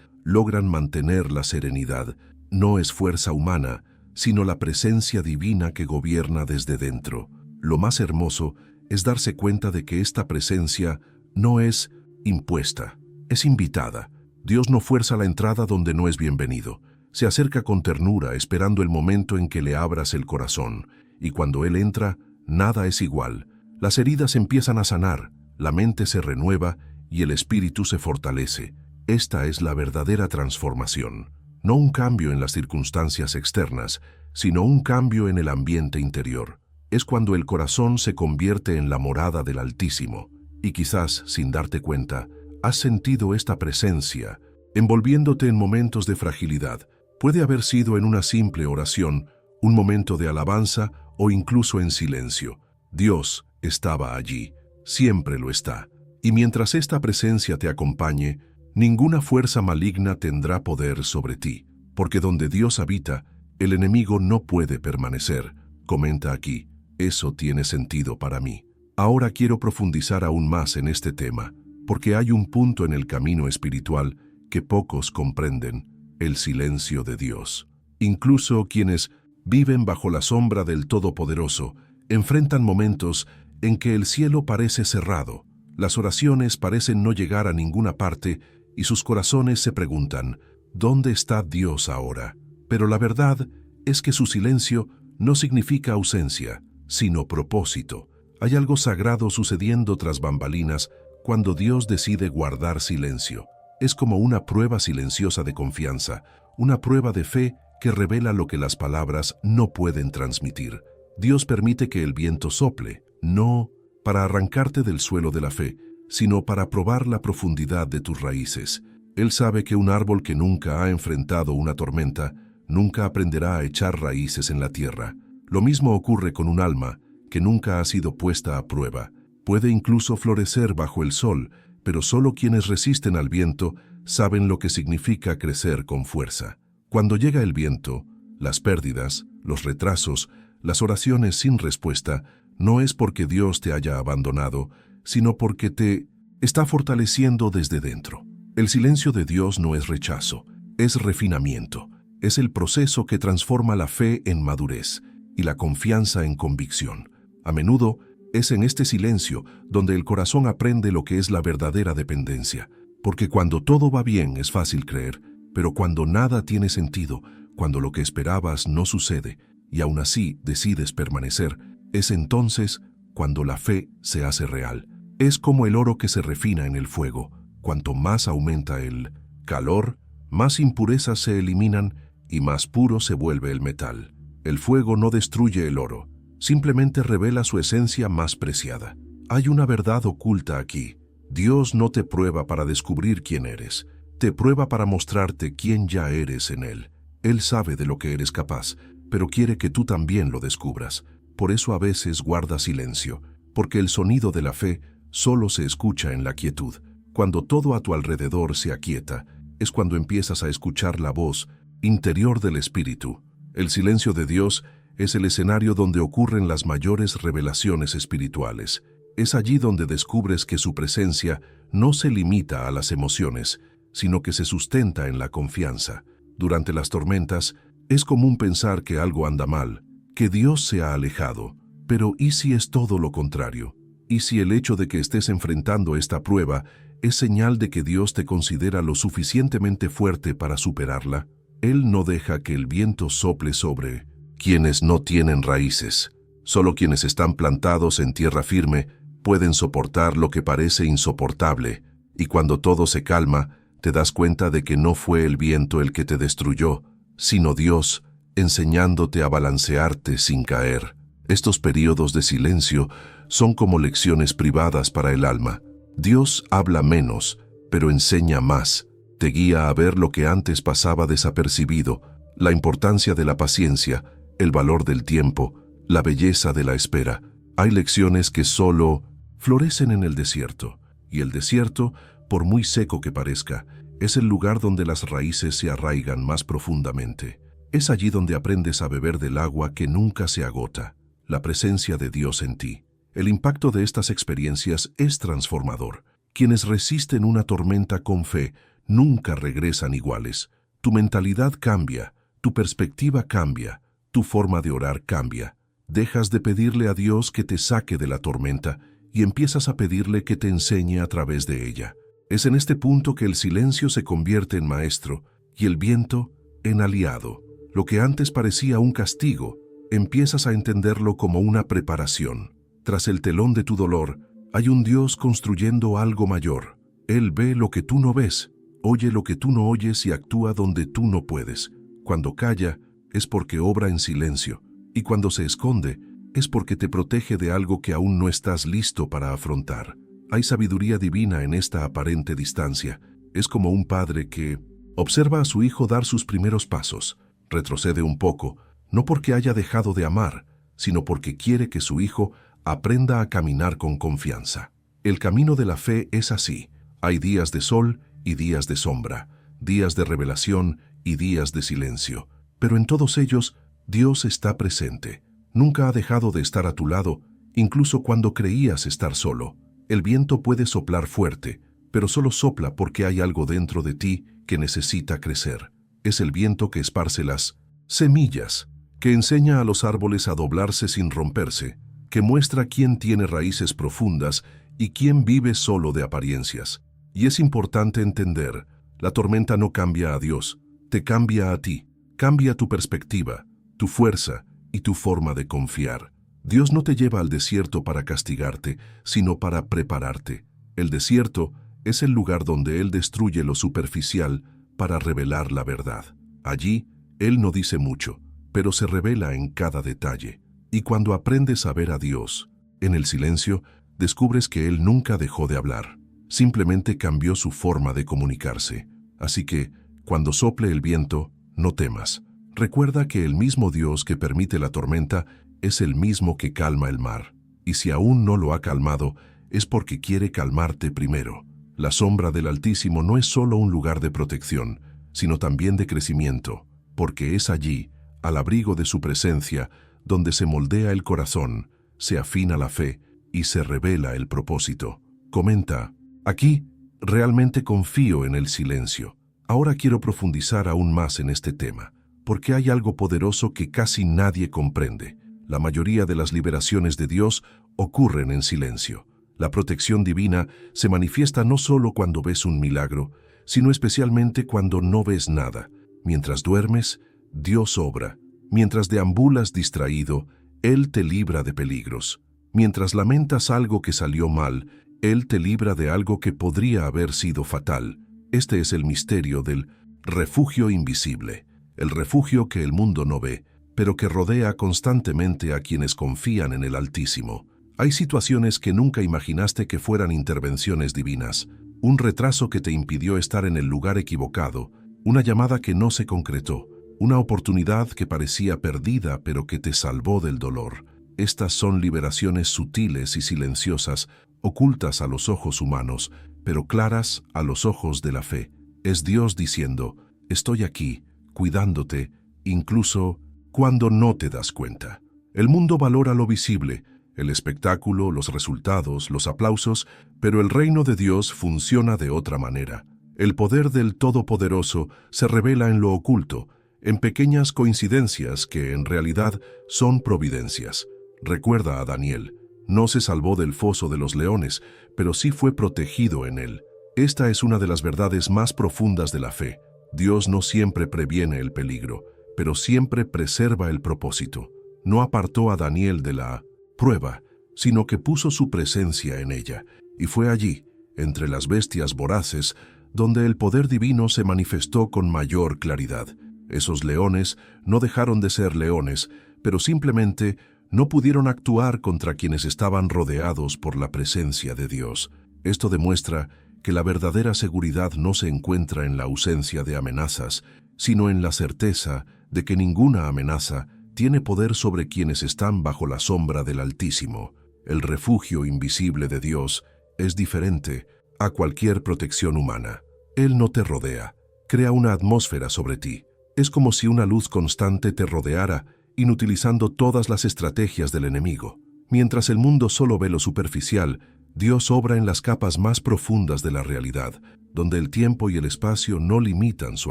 logran mantener la serenidad. No es fuerza humana, sino la presencia divina que gobierna desde dentro. Lo más hermoso es darse cuenta de que esta presencia no es impuesta, es invitada. Dios no fuerza la entrada donde no es bienvenido. Se acerca con ternura, esperando el momento en que le abras el corazón. Y cuando Él entra, nada es igual. Las heridas empiezan a sanar, la mente se renueva y el espíritu se fortalece. Esta es la verdadera transformación. No un cambio en las circunstancias externas, sino un cambio en el ambiente interior. Es cuando el corazón se convierte en la morada del Altísimo. Y quizás, sin darte cuenta, has sentido esta presencia, envolviéndote en momentos de fragilidad. Puede haber sido en una simple oración, un momento de alabanza o incluso en silencio. Dios estaba allí, siempre lo está. Y mientras esta presencia te acompañe, ninguna fuerza maligna tendrá poder sobre ti, porque donde Dios habita, el enemigo no puede permanecer. Comenta aquí, eso tiene sentido para mí. Ahora quiero profundizar aún más en este tema, porque hay un punto en el camino espiritual que pocos comprenden, el silencio de Dios. Incluso quienes viven bajo la sombra del Todopoderoso enfrentan momentos en que el cielo parece cerrado, las oraciones parecen no llegar a ninguna parte y sus corazones se preguntan, ¿dónde está Dios ahora? Pero la verdad es que su silencio no significa ausencia, sino propósito. Hay algo sagrado sucediendo tras bambalinas cuando Dios decide guardar silencio. Es como una prueba silenciosa de confianza, una prueba de fe que revela lo que las palabras no pueden transmitir. Dios permite que el viento sople, no para arrancarte del suelo de la fe, sino para probar la profundidad de tus raíces. Él sabe que un árbol que nunca ha enfrentado una tormenta, nunca aprenderá a echar raíces en la tierra. Lo mismo ocurre con un alma que nunca ha sido puesta a prueba. Puede incluso florecer bajo el sol, pero solo quienes resisten al viento saben lo que significa crecer con fuerza. Cuando llega el viento, las pérdidas, los retrasos, las oraciones sin respuesta, no es porque Dios te haya abandonado, sino porque te está fortaleciendo desde dentro. El silencio de Dios no es rechazo, es refinamiento. Es el proceso que transforma la fe en madurez y la confianza en convicción. A menudo es en este silencio donde el corazón aprende lo que es la verdadera dependencia. Porque cuando todo va bien es fácil creer, pero cuando nada tiene sentido, cuando lo que esperabas no sucede y aún así decides permanecer, es entonces cuando la fe se hace real. Es como el oro que se refina en el fuego. Cuanto más aumenta el calor, más impurezas se eliminan y más puro se vuelve el metal. El fuego no destruye el oro, simplemente revela su esencia más preciada. Hay una verdad oculta aquí. Dios no te prueba para descubrir quién eres, te prueba para mostrarte quién ya eres en Él. Él sabe de lo que eres capaz, pero quiere que tú también lo descubras. Por eso a veces guarda silencio, porque el sonido de la fe solo se escucha en la quietud. Cuando todo a tu alrededor se aquieta, es cuando empiezas a escuchar la voz interior del Espíritu. El silencio de Dios es el escenario donde ocurren las mayores revelaciones espirituales. Es allí donde descubres que su presencia no se limita a las emociones, sino que se sustenta en la confianza. Durante las tormentas, es común pensar que algo anda mal, que Dios se ha alejado. Pero ¿y si es todo lo contrario? ¿Y si el hecho de que estés enfrentando esta prueba es señal de que Dios te considera lo suficientemente fuerte para superarla? Él no deja que el viento sople sobre quienes no tienen raíces. Solo quienes están plantados en tierra firme pueden soportar lo que parece insoportable, y cuando todo se calma, te das cuenta de que no fue el viento el que te destruyó, sino Dios, enseñándote a balancearte sin caer. Estos períodos de silencio son como lecciones privadas para el alma. Dios habla menos, pero enseña más. Te guía a ver lo que antes pasaba desapercibido, la importancia de la paciencia, el valor del tiempo, la belleza de la espera. Hay lecciones que solo florecen en el desierto, y el desierto, por muy seco que parezca, es el lugar donde las raíces se arraigan más profundamente. Es allí donde aprendes a beber del agua que nunca se agota, la presencia de Dios en ti. El impacto de estas experiencias es transformador. Quienes resisten una tormenta con fe nunca regresan iguales. Tu mentalidad cambia, tu perspectiva cambia, tu forma de orar cambia. Dejas de pedirle a Dios que te saque de la tormenta y empiezas a pedirle que te enseñe a través de ella. Es en este punto que el silencio se convierte en maestro y el viento en aliado. Lo que antes parecía un castigo, empiezas a entenderlo como una preparación. Tras el telón de tu dolor, hay un Dios construyendo algo mayor. Él ve lo que tú no ves, oye lo que tú no oyes y actúa donde tú no puedes. Cuando calla, es porque obra en silencio, y cuando se esconde, es porque te protege de algo que aún no estás listo para afrontar. Hay sabiduría divina en esta aparente distancia. Es como un padre que observa a su hijo dar sus primeros pasos. Retrocede un poco, no porque haya dejado de amar, sino porque quiere que su hijo aprenda a caminar con confianza. El camino de la fe es así. Hay días de sol y días de sombra, días de revelación y días de silencio. Pero en todos ellos, Dios está presente. Nunca ha dejado de estar a tu lado, incluso cuando creías estar solo. El viento puede soplar fuerte, pero solo sopla porque hay algo dentro de ti que necesita crecer. Es el viento que esparce las semillas, que enseña a los árboles a doblarse sin romperse, que muestra quién tiene raíces profundas y quién vive solo de apariencias. Y es importante entender, la tormenta no cambia a Dios, te cambia a ti, cambia tu perspectiva, tu fuerza y tu forma de confiar. Dios no te lleva al desierto para castigarte, sino para prepararte. El desierto es el lugar donde Él destruye lo superficial para revelar la verdad. Allí, Él no dice mucho, pero se revela en cada detalle. Y cuando aprendes a ver a Dios, en el silencio, descubres que Él nunca dejó de hablar. Simplemente cambió su forma de comunicarse. Así que, cuando sople el viento, no temas. Recuerda que el mismo Dios que permite la tormenta es el mismo que calma el mar. Y si aún no lo ha calmado, es porque quiere calmarte primero. La sombra del Altísimo no es solo un lugar de protección, sino también de crecimiento, porque es allí, al abrigo de su presencia, donde se moldea el corazón, se afina la fe y se revela el propósito. Comenta, aquí realmente confío en el silencio. Ahora quiero profundizar aún más en este tema, porque hay algo poderoso que casi nadie comprende. La mayoría de las liberaciones de Dios ocurren en silencio. La protección divina se manifiesta no solo cuando ves un milagro, sino especialmente cuando no ves nada. Mientras duermes, Dios obra. Mientras deambulas distraído, Él te libra de peligros. Mientras lamentas algo que salió mal, Él te libra de algo que podría haber sido fatal. Este es el misterio del refugio invisible, el refugio que el mundo no ve, pero que rodea constantemente a quienes confían en el Altísimo. Hay situaciones que nunca imaginaste que fueran intervenciones divinas, un retraso que te impidió estar en el lugar equivocado, una llamada que no se concretó, una oportunidad que parecía perdida pero que te salvó del dolor. Estas son liberaciones sutiles y silenciosas, ocultas a los ojos humanos, pero claras a los ojos de la fe. Es Dios diciendo, estoy aquí, cuidándote, incluso cuando no te das cuenta. El mundo valora lo visible, el espectáculo, los resultados, los aplausos, pero el reino de Dios funciona de otra manera. El poder del Todopoderoso se revela en lo oculto, en pequeñas coincidencias que en realidad son providencias. Recuerda a Daniel, no se salvó del foso de los leones, pero sí fue protegido en él. Esta es una de las verdades más profundas de la fe. Dios no siempre previene el peligro, pero siempre preserva el propósito. No apartó a Daniel de la prueba, sino que puso su presencia en ella, y fue allí, entre las bestias voraces, donde el poder divino se manifestó con mayor claridad. Esos leones no dejaron de ser leones, pero simplemente no pudieron actuar contra quienes estaban rodeados por la presencia de Dios. Esto demuestra que la verdadera seguridad no se encuentra en la ausencia de amenazas, sino en la certeza de que ninguna amenaza tiene poder sobre quienes están bajo la sombra del Altísimo. El refugio invisible de Dios es diferente a cualquier protección humana. Él no te rodea, crea una atmósfera sobre ti. Es como si una luz constante te rodeara, inutilizando todas las estrategias del enemigo. Mientras el mundo solo ve lo superficial, Dios obra en las capas más profundas de la realidad, donde el tiempo y el espacio no limitan su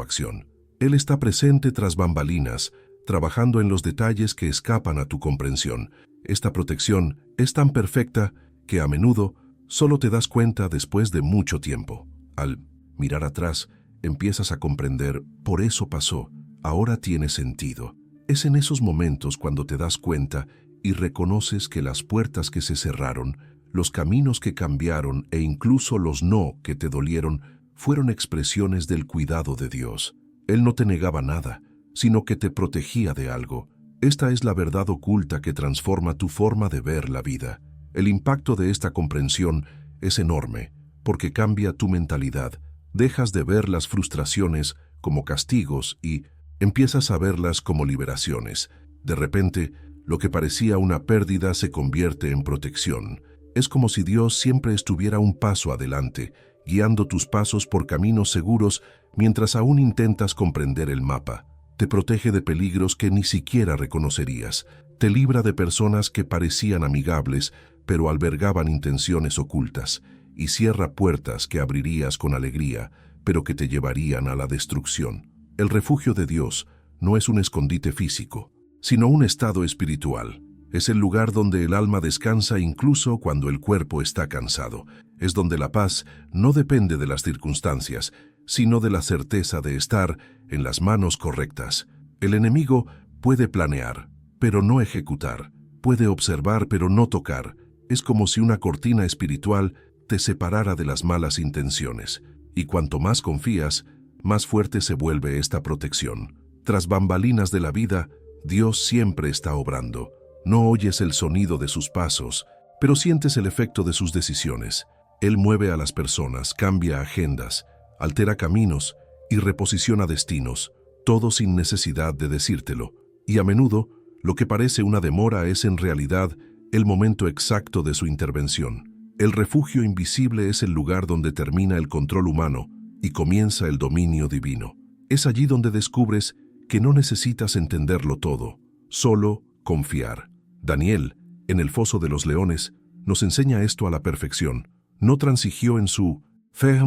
acción. Él está presente tras bambalinas, trabajando en los detalles que escapan a tu comprensión. Esta protección es tan perfecta que a menudo solo te das cuenta después de mucho tiempo. Al mirar atrás, empiezas a comprender, por eso pasó, ahora tiene sentido. Es en esos momentos cuando te das cuenta y reconoces que las puertas que se cerraron, los caminos que cambiaron e incluso los no que te dolieron fueron expresiones del cuidado de Dios. Él no te negaba nada, sino que te protegía de algo. Esta es la verdad oculta que transforma tu forma de ver la vida. El impacto de esta comprensión es enorme, porque cambia tu mentalidad. Dejas de ver las frustraciones como castigos y empiezas a verlas como liberaciones. De repente, lo que parecía una pérdida se convierte en protección. Es como si Dios siempre estuviera un paso adelante, guiando tus pasos por caminos seguros mientras aún intentas comprender el mapa. Te protege de peligros que ni siquiera reconocerías. Te libra de personas que parecían amigables, pero albergaban intenciones ocultas, y cierra puertas que abrirías con alegría, pero que te llevarían a la destrucción. El refugio de Dios no es un escondite físico, sino un estado espiritual. Es el lugar donde el alma descansa incluso cuando el cuerpo está cansado. Es donde la paz no depende de las circunstancias, sino de la certeza de estar en las manos correctas. El enemigo puede planear, pero no ejecutar. Puede observar, pero no tocar. Es como si una cortina espiritual te separara de las malas intenciones. Y cuanto más confías, más fuerte se vuelve esta protección. Tras bambalinas de la vida, Dios siempre está obrando. No oyes el sonido de sus pasos, pero sientes el efecto de sus decisiones. Él mueve a las personas, cambia agendas, altera caminos y reposiciona destinos, todo sin necesidad de decírtelo. Y a menudo, lo que parece una demora es en realidad el momento exacto de su intervención. El refugio invisible es el lugar donde termina el control humano y comienza el dominio divino. Es allí donde descubres que no necesitas entenderlo todo, solo confiar. Daniel, en el foso de los leones, nos enseña esto a la perfección. No transigió en su fe,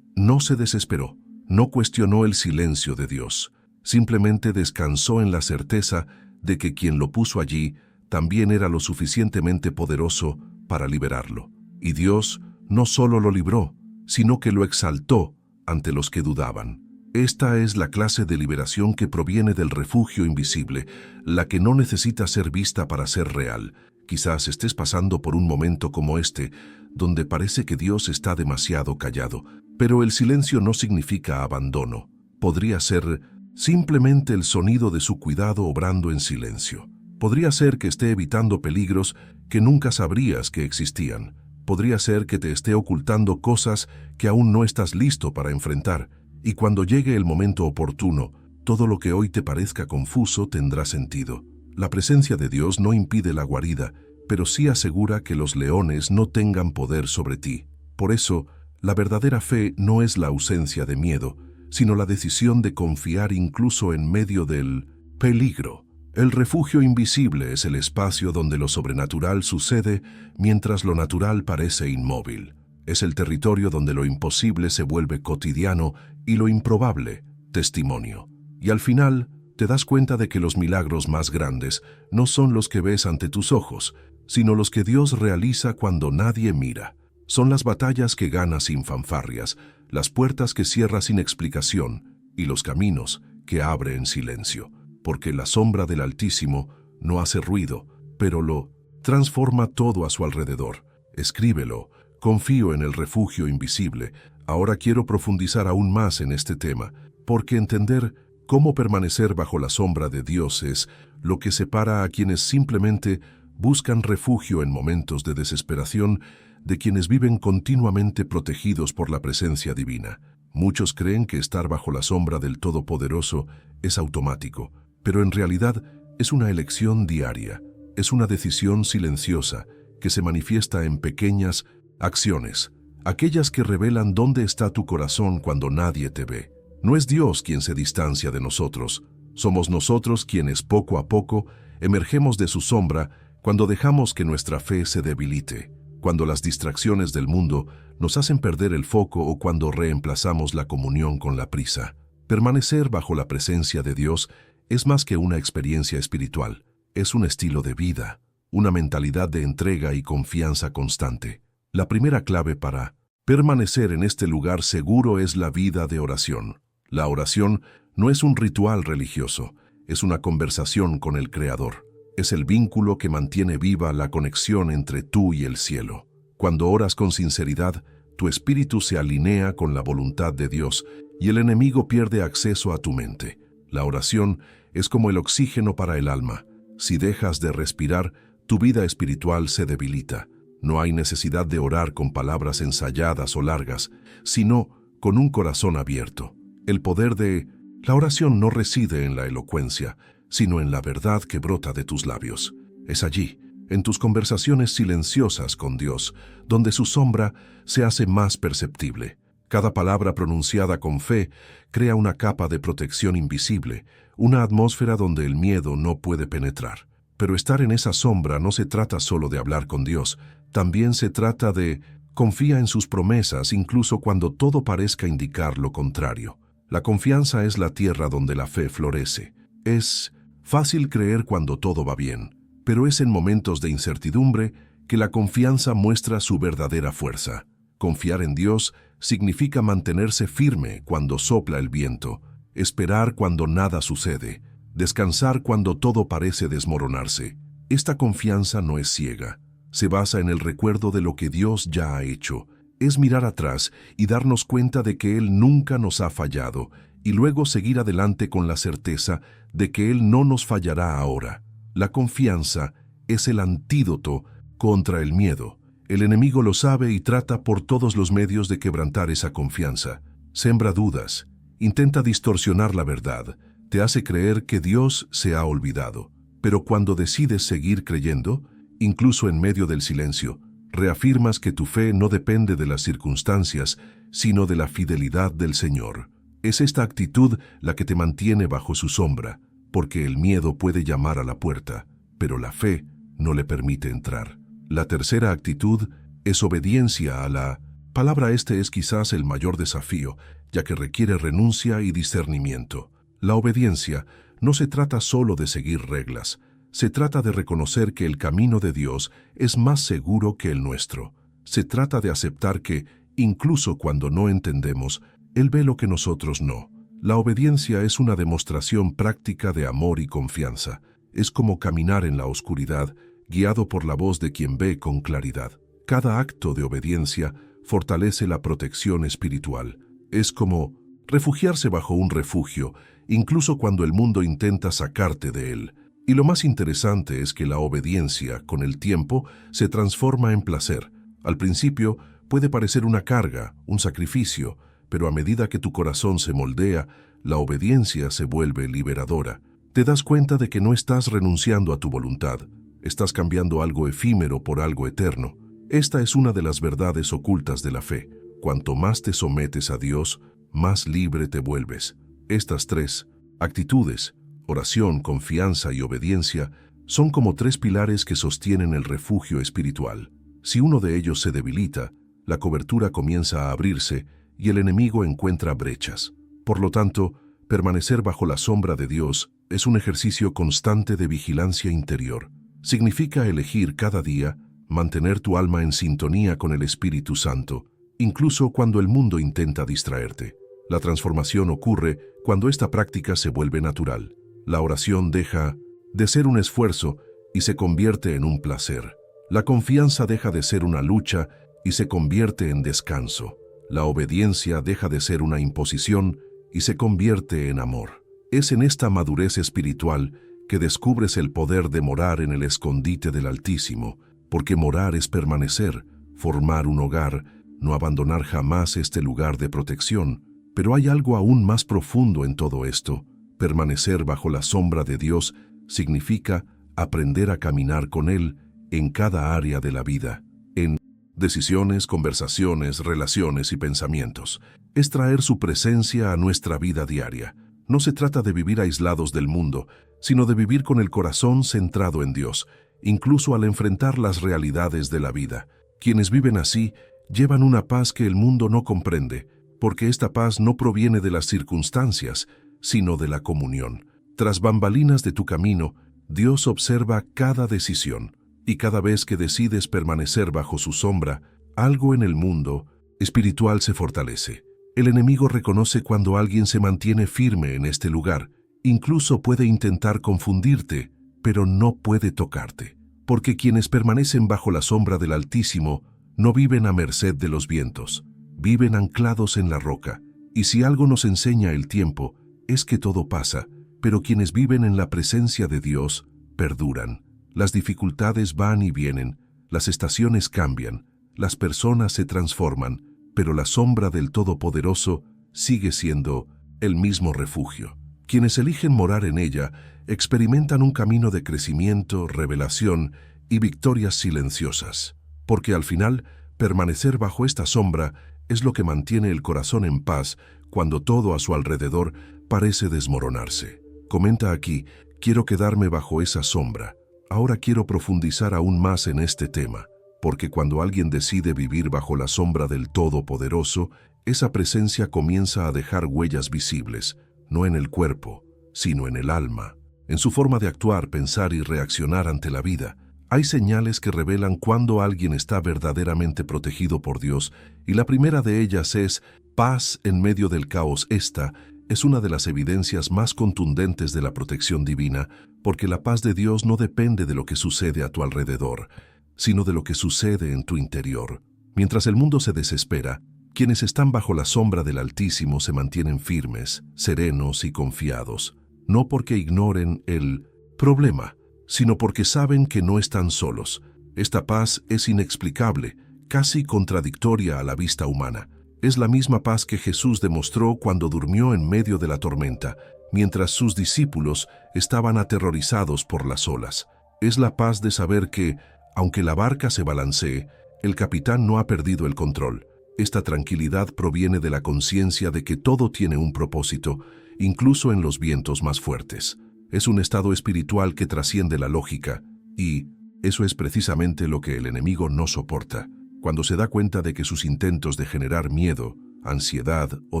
no se desesperó, no cuestionó el silencio de Dios. Simplemente descansó en la certeza de que quien lo puso allí también era lo suficientemente poderoso para liberarlo. Y Dios no solo lo libró, sino que lo exaltó ante los que dudaban. Esta es la clase de liberación que proviene del refugio invisible, la que no necesita ser vista para ser real. Quizás estés pasando por un momento como este, donde parece que Dios está demasiado callado, pero el silencio no significa abandono. Podría ser simplemente el sonido de su cuidado obrando en silencio. Podría ser que esté evitando peligros que nunca sabrías que existían. Podría ser que te esté ocultando cosas que aún no estás listo para enfrentar. Y cuando llegue el momento oportuno, todo lo que hoy te parezca confuso tendrá sentido. La presencia de Dios no impide la guarida, pero sí asegura que los leones no tengan poder sobre ti. Por eso, la verdadera fe no es la ausencia de miedo, sino la decisión de confiar incluso en medio del peligro. El refugio invisible es el espacio donde lo sobrenatural sucede mientras lo natural parece inmóvil. Es el territorio donde lo imposible se vuelve cotidiano y lo improbable, testimonio. Y al final, te das cuenta de que los milagros más grandes no son los que ves ante tus ojos, sino los que Dios realiza cuando nadie mira. Son las batallas que gana sin fanfarrias, las puertas que cierra sin explicación y los caminos que abre en silencio. Porque la sombra del Altísimo no hace ruido, pero lo transforma todo a su alrededor. Escríbelo. Confío en el refugio invisible. Ahora quiero profundizar aún más en este tema, porque entender cómo permanecer bajo la sombra de Dios es lo que separa a quienes simplemente buscan refugio en momentos de desesperación de quienes viven continuamente protegidos por la presencia divina. Muchos creen que estar bajo la sombra del Todopoderoso es automático, pero en realidad es una elección diaria, es una decisión silenciosa que se manifiesta en pequeñas acciones, aquellas que revelan dónde está tu corazón cuando nadie te ve. No es Dios quien se distancia de nosotros, somos nosotros quienes poco a poco emergemos de su sombra cuando dejamos que nuestra fe se debilite, cuando las distracciones del mundo nos hacen perder el foco o cuando reemplazamos la comunión con la prisa. Permanecer bajo la presencia de Dios es más que una experiencia espiritual, es un estilo de vida, una mentalidad de entrega y confianza constante. La primera clave para permanecer en este lugar seguro es la vida de oración. La oración no es un ritual religioso, es una conversación con el Creador. Es el vínculo que mantiene viva la conexión entre tú y el cielo. Cuando oras con sinceridad, tu espíritu se alinea con la voluntad de Dios y el enemigo pierde acceso a tu mente. La oración es como el oxígeno para el alma. Si dejas de respirar, tu vida espiritual se debilita. No hay necesidad de orar con palabras ensayadas o largas, sino con un corazón abierto. El poder de la oración no reside en la elocuencia, sino en la verdad que brota de tus labios. Es allí, en tus conversaciones silenciosas con Dios, donde su sombra se hace más perceptible. Cada palabra pronunciada con fe crea una capa de protección invisible, una atmósfera donde el miedo no puede penetrar. Pero estar en esa sombra no se trata solo de hablar con Dios, también se trata de confía en sus promesas incluso cuando todo parezca indicar lo contrario. La confianza es la tierra donde la fe florece. Es fácil creer cuando todo va bien, pero es en momentos de incertidumbre que la confianza muestra su verdadera fuerza. Confiar en Dios significa mantenerse firme cuando sopla el viento, esperar cuando nada sucede, descansar cuando todo parece desmoronarse. Esta confianza no es ciega, se basa en el recuerdo de lo que Dios ya ha hecho. Es mirar atrás y darnos cuenta de que Él nunca nos ha fallado, y luego seguir adelante con la certeza de que Él no nos fallará ahora. La confianza es el antídoto contra el miedo. El enemigo lo sabe y trata por todos los medios de quebrantar esa confianza. Sembra dudas, intenta distorsionar la verdad, te hace creer que Dios se ha olvidado. Pero cuando decides seguir creyendo, incluso en medio del silencio, reafirmas que tu fe no depende de las circunstancias, sino de la fidelidad del Señor. Es esta actitud la que te mantiene bajo su sombra, porque el miedo puede llamar a la puerta, pero la fe no le permite entrar. La tercera actitud es obediencia a la palabra. Este es quizás el mayor desafío, ya que requiere renuncia y discernimiento. La obediencia no se trata solo de seguir reglas, se trata de reconocer que el camino de Dios es más seguro que el nuestro. Se trata de aceptar que, incluso cuando no entendemos, Él ve lo que nosotros no. La obediencia es una demostración práctica de amor y confianza. Es como caminar en la oscuridad, guiado por la voz de quien ve con claridad. Cada acto de obediencia fortalece la protección espiritual. Es como refugiarse bajo un refugio, incluso cuando el mundo intenta sacarte de él. Y lo más interesante es que la obediencia, con el tiempo, se transforma en placer. Al principio puede parecer una carga, un sacrificio, pero a medida que tu corazón se moldea, la obediencia se vuelve liberadora. Te das cuenta de que no estás renunciando a tu voluntad, estás cambiando algo efímero por algo eterno. Esta es una de las verdades ocultas de la fe. Cuanto más te sometes a Dios, más libre te vuelves. Estas tres actitudes, oración, confianza y obediencia, son como tres pilares que sostienen el refugio espiritual. Si uno de ellos se debilita, la cobertura comienza a abrirse y el enemigo encuentra brechas. Por lo tanto, permanecer bajo la sombra de Dios es un ejercicio constante de vigilancia interior. Significa elegir cada día mantener tu alma en sintonía con el Espíritu Santo, incluso cuando el mundo intenta distraerte. La transformación ocurre cuando esta práctica se vuelve natural. La oración deja de ser un esfuerzo y se convierte en un placer. La confianza deja de ser una lucha y se convierte en descanso. La obediencia deja de ser una imposición y se convierte en amor. Es en esta madurez espiritual que descubres el poder de morar en el escondite del Altísimo, porque morar es permanecer, formar un hogar, no abandonar jamás este lugar de protección. Pero hay algo aún más profundo en todo esto. Permanecer bajo la sombra de Dios significa aprender a caminar con Él en cada área de la vida, en decisiones, conversaciones, relaciones y pensamientos. Es traer su presencia a nuestra vida diaria. No se trata de vivir aislados del mundo, sino de vivir con el corazón centrado en Dios, incluso al enfrentar las realidades de la vida. Quienes viven así llevan una paz que el mundo no comprende, porque esta paz no proviene de las circunstancias, sino de la comunión. Tras bambalinas de tu camino, Dios observa cada decisión, y cada vez que decides permanecer bajo su sombra, algo en el mundo espiritual se fortalece. El enemigo reconoce cuando alguien se mantiene firme en este lugar. Incluso puede intentar confundirte, pero no puede tocarte. Porque quienes permanecen bajo la sombra del Altísimo no viven a merced de los vientos, viven anclados en la roca. Y si algo nos enseña el tiempo, es que todo pasa, pero quienes viven en la presencia de Dios perduran. Las dificultades van y vienen, las estaciones cambian, las personas se transforman, pero la sombra del Todopoderoso sigue siendo el mismo refugio. Quienes eligen morar en ella experimentan un camino de crecimiento, revelación y victorias silenciosas, porque al final, permanecer bajo esta sombra es lo que mantiene el corazón en paz cuando todo a su alrededor parece desmoronarse. Comenta aquí: quiero quedarme bajo esa sombra. Ahora quiero profundizar aún más en este tema, porque cuando alguien decide vivir bajo la sombra del Todopoderoso, esa presencia comienza a dejar huellas visibles, no en el cuerpo, sino en el alma, en su forma de actuar, pensar y reaccionar ante la vida. Hay señales que revelan cuando alguien está verdaderamente protegido por Dios, y la primera de ellas es paz en medio del caos. Esta es una de las evidencias más contundentes de la protección divina, porque la paz de Dios no depende de lo que sucede a tu alrededor, sino de lo que sucede en tu interior. Mientras el mundo se desespera, quienes están bajo la sombra del Altísimo se mantienen firmes, serenos y confiados, no porque ignoren el problema, sino porque saben que no están solos. Esta paz es inexplicable, casi contradictoria a la vista humana. Es la misma paz que Jesús demostró cuando durmió en medio de la tormenta, mientras sus discípulos estaban aterrorizados por las olas. Es la paz de saber que, aunque la barca se balancee, el capitán no ha perdido el control. Esta tranquilidad proviene de la conciencia de que todo tiene un propósito, incluso en los vientos más fuertes. Es un estado espiritual que trasciende la lógica, y eso es precisamente lo que el enemigo no soporta. Cuando se da cuenta de que sus intentos de generar miedo, ansiedad o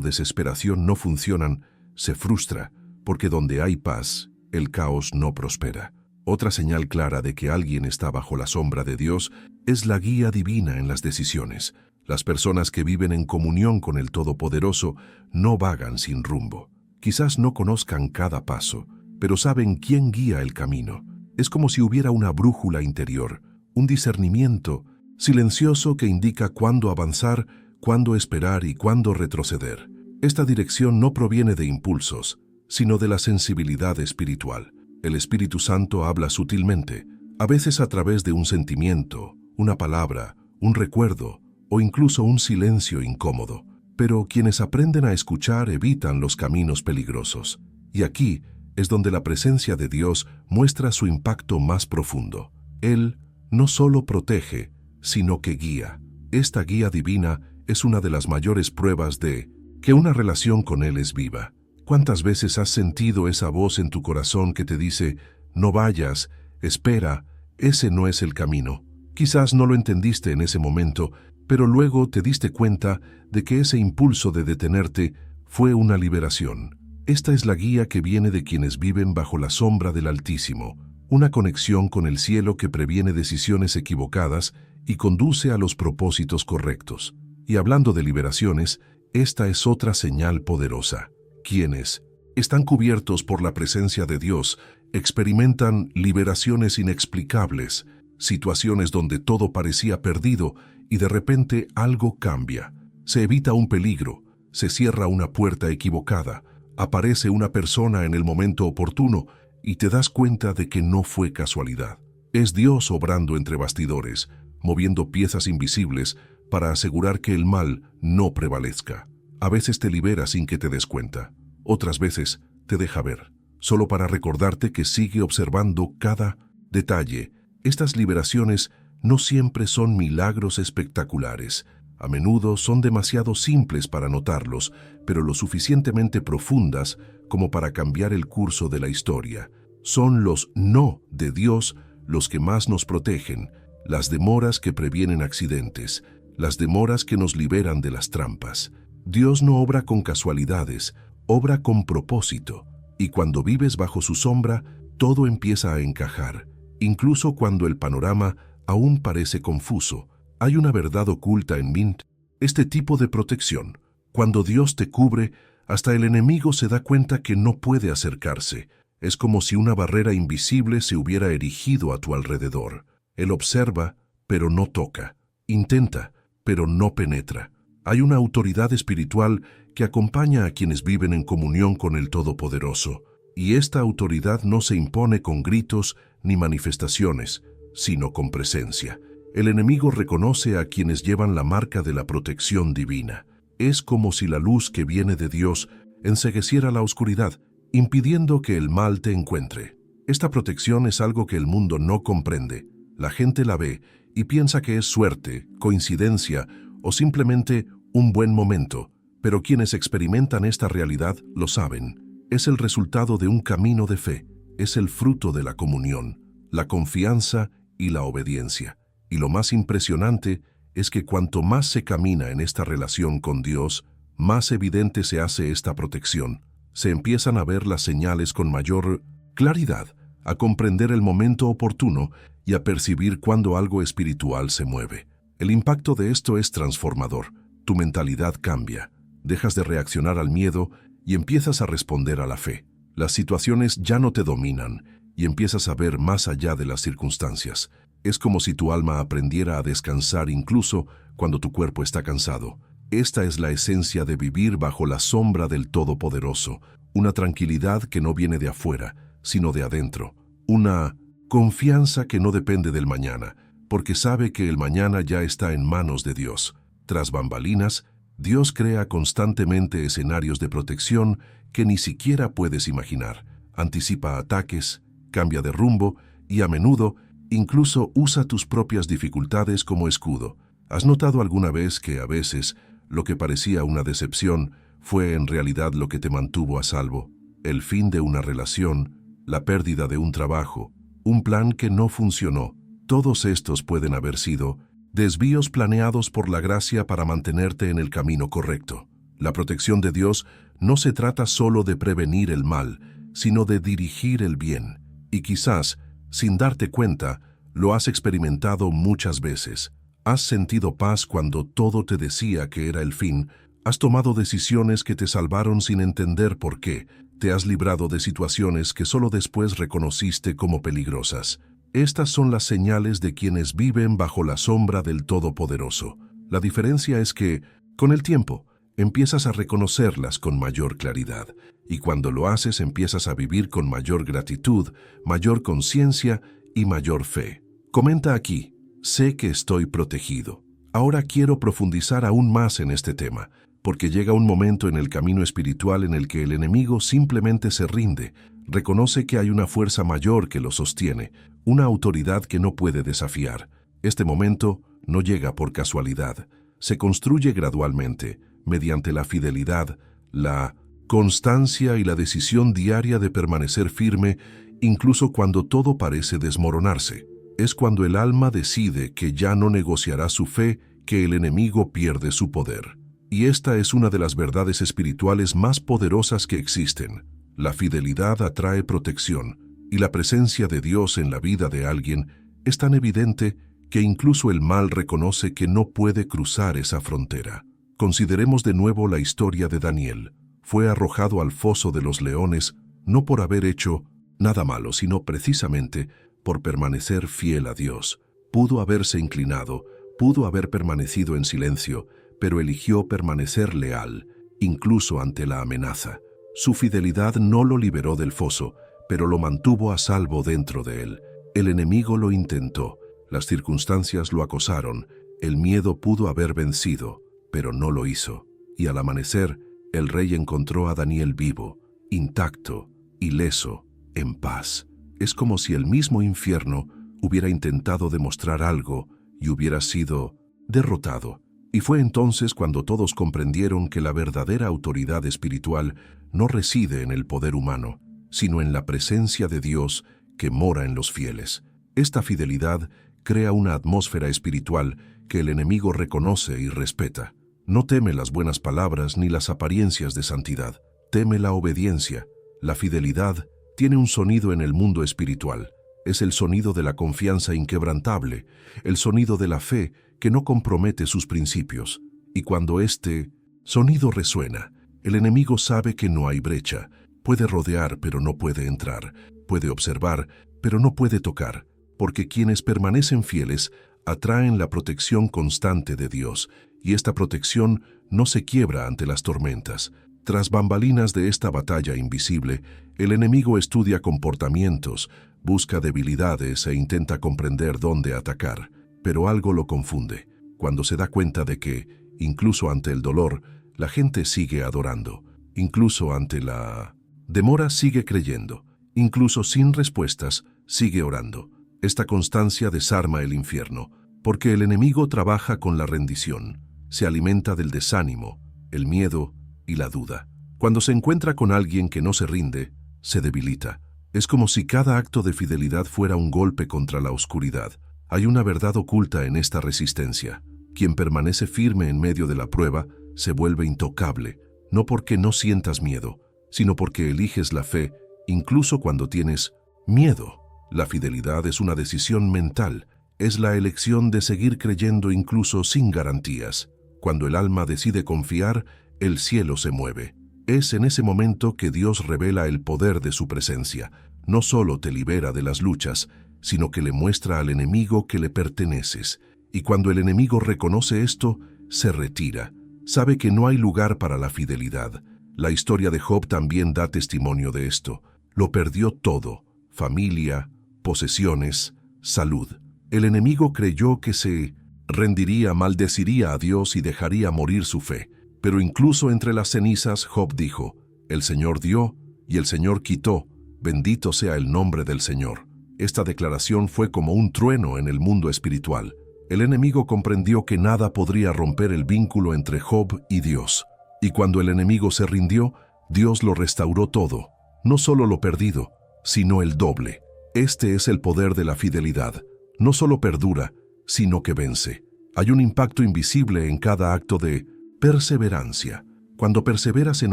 desesperación no funcionan, se frustra, porque donde hay paz, el caos no prospera. Otra señal clara de que alguien está bajo la sombra de Dios es la guía divina en las decisiones. Las personas que viven en comunión con el Todopoderoso no vagan sin rumbo. Quizás no conozcan cada paso, pero saben quién guía el camino. Es como si hubiera una brújula interior, un discernimiento silencioso que indica cuándo avanzar, cuándo esperar y cuándo retroceder. Esta dirección no proviene de impulsos, sino de la sensibilidad espiritual. El Espíritu Santo habla sutilmente, a veces a través de un sentimiento, una palabra, un recuerdo o incluso un silencio incómodo. Pero quienes aprenden a escuchar evitan los caminos peligrosos. Y aquí es donde la presencia de Dios muestra su impacto más profundo. Él no solo protege, sino que guía. Esta guía divina es una de las mayores pruebas de que una relación con Él es viva. ¿Cuántas veces has sentido esa voz en tu corazón que te dice: no vayas, espera, ese no es el camino? Quizás no lo entendiste en ese momento, pero luego te diste cuenta de que ese impulso de detenerte fue una liberación. Esta es la guía que viene de quienes viven bajo la sombra del Altísimo, una conexión con el cielo que previene decisiones equivocadas y conduce a los propósitos correctos. Y hablando de liberaciones, esta es otra señal poderosa. Quienes están cubiertos por la presencia de Dios experimentan liberaciones inexplicables, situaciones donde todo parecía perdido y de repente algo cambia. Se evita un peligro, se cierra una puerta equivocada, aparece una persona en el momento oportuno y te das cuenta de que no fue casualidad. Es Dios obrando entre bastidores, moviendo piezas invisibles para asegurar que el mal no prevalezca. A veces te libera sin que te des cuenta. Otras veces te deja ver, solo para recordarte que sigue observando cada detalle. Estas liberaciones no siempre son milagros espectaculares. A menudo son demasiado simples para notarlos, pero lo suficientemente profundas como para cambiar el curso de la historia. Son los no de Dios los que más nos protegen, las demoras que previenen accidentes, las demoras que nos liberan de las trampas. Dios no obra con casualidades, obra con propósito, y cuando vives bajo su sombra, todo empieza a encajar, incluso cuando el panorama aún parece confuso. Hay una verdad oculta en mí. Este tipo de protección, cuando Dios te cubre, hasta el enemigo se da cuenta que no puede acercarse. Es como si una barrera invisible se hubiera erigido a tu alrededor. Él observa, pero no toca. Intenta, pero no penetra. Hay una autoridad espiritual que acompaña a quienes viven en comunión con el Todopoderoso, y esta autoridad no se impone con gritos ni manifestaciones, sino con presencia. El enemigo reconoce a quienes llevan la marca de la protección divina. Es como si la luz que viene de Dios encegueciera la oscuridad, impidiendo que el mal te encuentre. Esta protección es algo que el mundo no comprende. La gente la ve y piensa que es suerte, coincidencia o simplemente un buen momento, pero quienes experimentan esta realidad lo saben. Es el resultado de un camino de fe, es el fruto de la comunión, la confianza y la obediencia. Y lo más impresionante es que cuanto más se camina en esta relación con Dios, más evidente se hace esta protección. Se empiezan a ver las señales con mayor claridad, a comprender el momento oportuno y a percibir cuando algo espiritual se mueve. El impacto de esto es transformador. Tu mentalidad cambia. Dejas de reaccionar al miedo y empiezas a responder a la fe. Las situaciones ya no te dominan y empiezas a ver más allá de las circunstancias. Es como si tu alma aprendiera a descansar incluso cuando tu cuerpo está cansado. Esta es la esencia de vivir bajo la sombra del Todopoderoso, una tranquilidad que no viene de afuera, sino de adentro, una confianza que no depende del mañana, porque sabe que el mañana ya está en manos de Dios. Tras bambalinas, Dios crea constantemente escenarios de protección que ni siquiera puedes imaginar. Anticipa ataques, cambia de rumbo y a menudo incluso usa tus propias dificultades como escudo. ¿Has notado alguna vez que a veces lo que parecía una decepción fue en realidad lo que te mantuvo a salvo? El fin de una relación, la pérdida de un trabajo, un plan que no funcionó. Todos estos pueden haber sido desvíos planeados por la gracia para mantenerte en el camino correcto. La protección de Dios no se trata solo de prevenir el mal, sino de dirigir el bien. Y quizás, sin darte cuenta, lo has experimentado muchas veces. Has sentido paz cuando todo te decía que era el fin. Has tomado decisiones que te salvaron sin entender por qué. Te has librado de situaciones que solo después reconociste como peligrosas. Estas son las señales de quienes viven bajo la sombra del Todopoderoso. La diferencia es que, con el tiempo, empiezas a reconocerlas con mayor claridad. Y cuando lo haces, empiezas a vivir con mayor gratitud, mayor conciencia y mayor fe. Comenta aquí: sé que estoy protegido. Ahora quiero profundizar aún más en este tema, porque llega un momento en el camino espiritual en el que el enemigo simplemente se rinde, reconoce que hay una fuerza mayor que lo sostiene, una autoridad que no puede desafiar. Este momento no llega por casualidad, se construye gradualmente, mediante la fidelidad, la constancia y la decisión diaria de permanecer firme, incluso cuando todo parece desmoronarse. Es cuando el alma decide que ya no negociará su fe que el enemigo pierde su poder. Y esta es una de las verdades espirituales más poderosas que existen. La fidelidad atrae protección, y la presencia de Dios en la vida de alguien es tan evidente que incluso el mal reconoce que no puede cruzar esa frontera. Consideremos de nuevo la historia de Daniel. Fue arrojado al foso de los leones no por haber hecho nada malo, sino precisamente por permanecer fiel a Dios. Pudo haberse inclinado, pudo haber permanecido en silencio, pero eligió permanecer leal, incluso ante la amenaza. Su fidelidad no lo liberó del foso, pero lo mantuvo a salvo dentro de él. El enemigo lo intentó, las circunstancias lo acosaron, el miedo pudo haber vencido, pero no lo hizo. Y al amanecer, el rey encontró a Daniel vivo, intacto, ileso, en paz. Es como si el mismo infierno hubiera intentado demostrar algo y hubiera sido derrotado. Y fue entonces cuando todos comprendieron que la verdadera autoridad espiritual no reside en el poder humano, sino en la presencia de Dios que mora en los fieles. Esta fidelidad crea una atmósfera espiritual que el enemigo reconoce y respeta. No teme las buenas palabras ni las apariencias de santidad, teme la obediencia. La fidelidad tiene un sonido en el mundo espiritual. Es el sonido de la confianza inquebrantable, el sonido de la fe que no compromete sus principios. Y cuando este sonido resuena, el enemigo sabe que no hay brecha. Puede rodear, pero no puede entrar. Puede observar, pero no puede tocar. Porque quienes permanecen fieles atraen la protección constante de Dios, y esta protección no se quiebra ante las tormentas. Tras bambalinas de esta batalla invisible, el enemigo estudia comportamientos, busca debilidades e intenta comprender dónde atacar. Pero algo lo confunde, cuando se da cuenta de que, incluso ante el dolor, la gente sigue adorando, incluso ante la demora sigue creyendo, incluso sin respuestas sigue orando. Esta constancia desarma el infierno, porque el enemigo trabaja con la rendición, se alimenta del desánimo, el miedo y la duda. Cuando se encuentra con alguien que no se rinde, se debilita. Es como si cada acto de fidelidad fuera un golpe contra la oscuridad. Hay una verdad oculta en esta resistencia. Quien permanece firme en medio de la prueba se vuelve intocable, no porque no sientas miedo, sino porque eliges la fe, incluso cuando tienes miedo. La fidelidad es una decisión mental, es la elección de seguir creyendo incluso sin garantías. Cuando el alma decide confiar, el cielo se mueve. Es en ese momento que Dios revela el poder de su presencia. No solo te libera de las luchas, sino que le muestra al enemigo que le perteneces. Y cuando el enemigo reconoce esto, se retira. Sabe que no hay lugar para la fidelidad. La historia de Job también da testimonio de esto. Lo perdió todo: familia, posesiones, salud. El enemigo creyó que se rendiría, maldeciría a Dios y dejaría morir su fe. Pero incluso entre las cenizas, Job dijo: el Señor dio y el Señor quitó, bendito sea el nombre del Señor. Esta declaración fue como un trueno en el mundo espiritual. El enemigo comprendió que nada podría romper el vínculo entre Job y Dios. Y cuando el enemigo se rindió, Dios lo restauró todo, no solo lo perdido, sino el doble. Este es el poder de la fidelidad. No solo perdura, sino que vence. Hay un impacto invisible en cada acto de perseverancia. Cuando perseveras en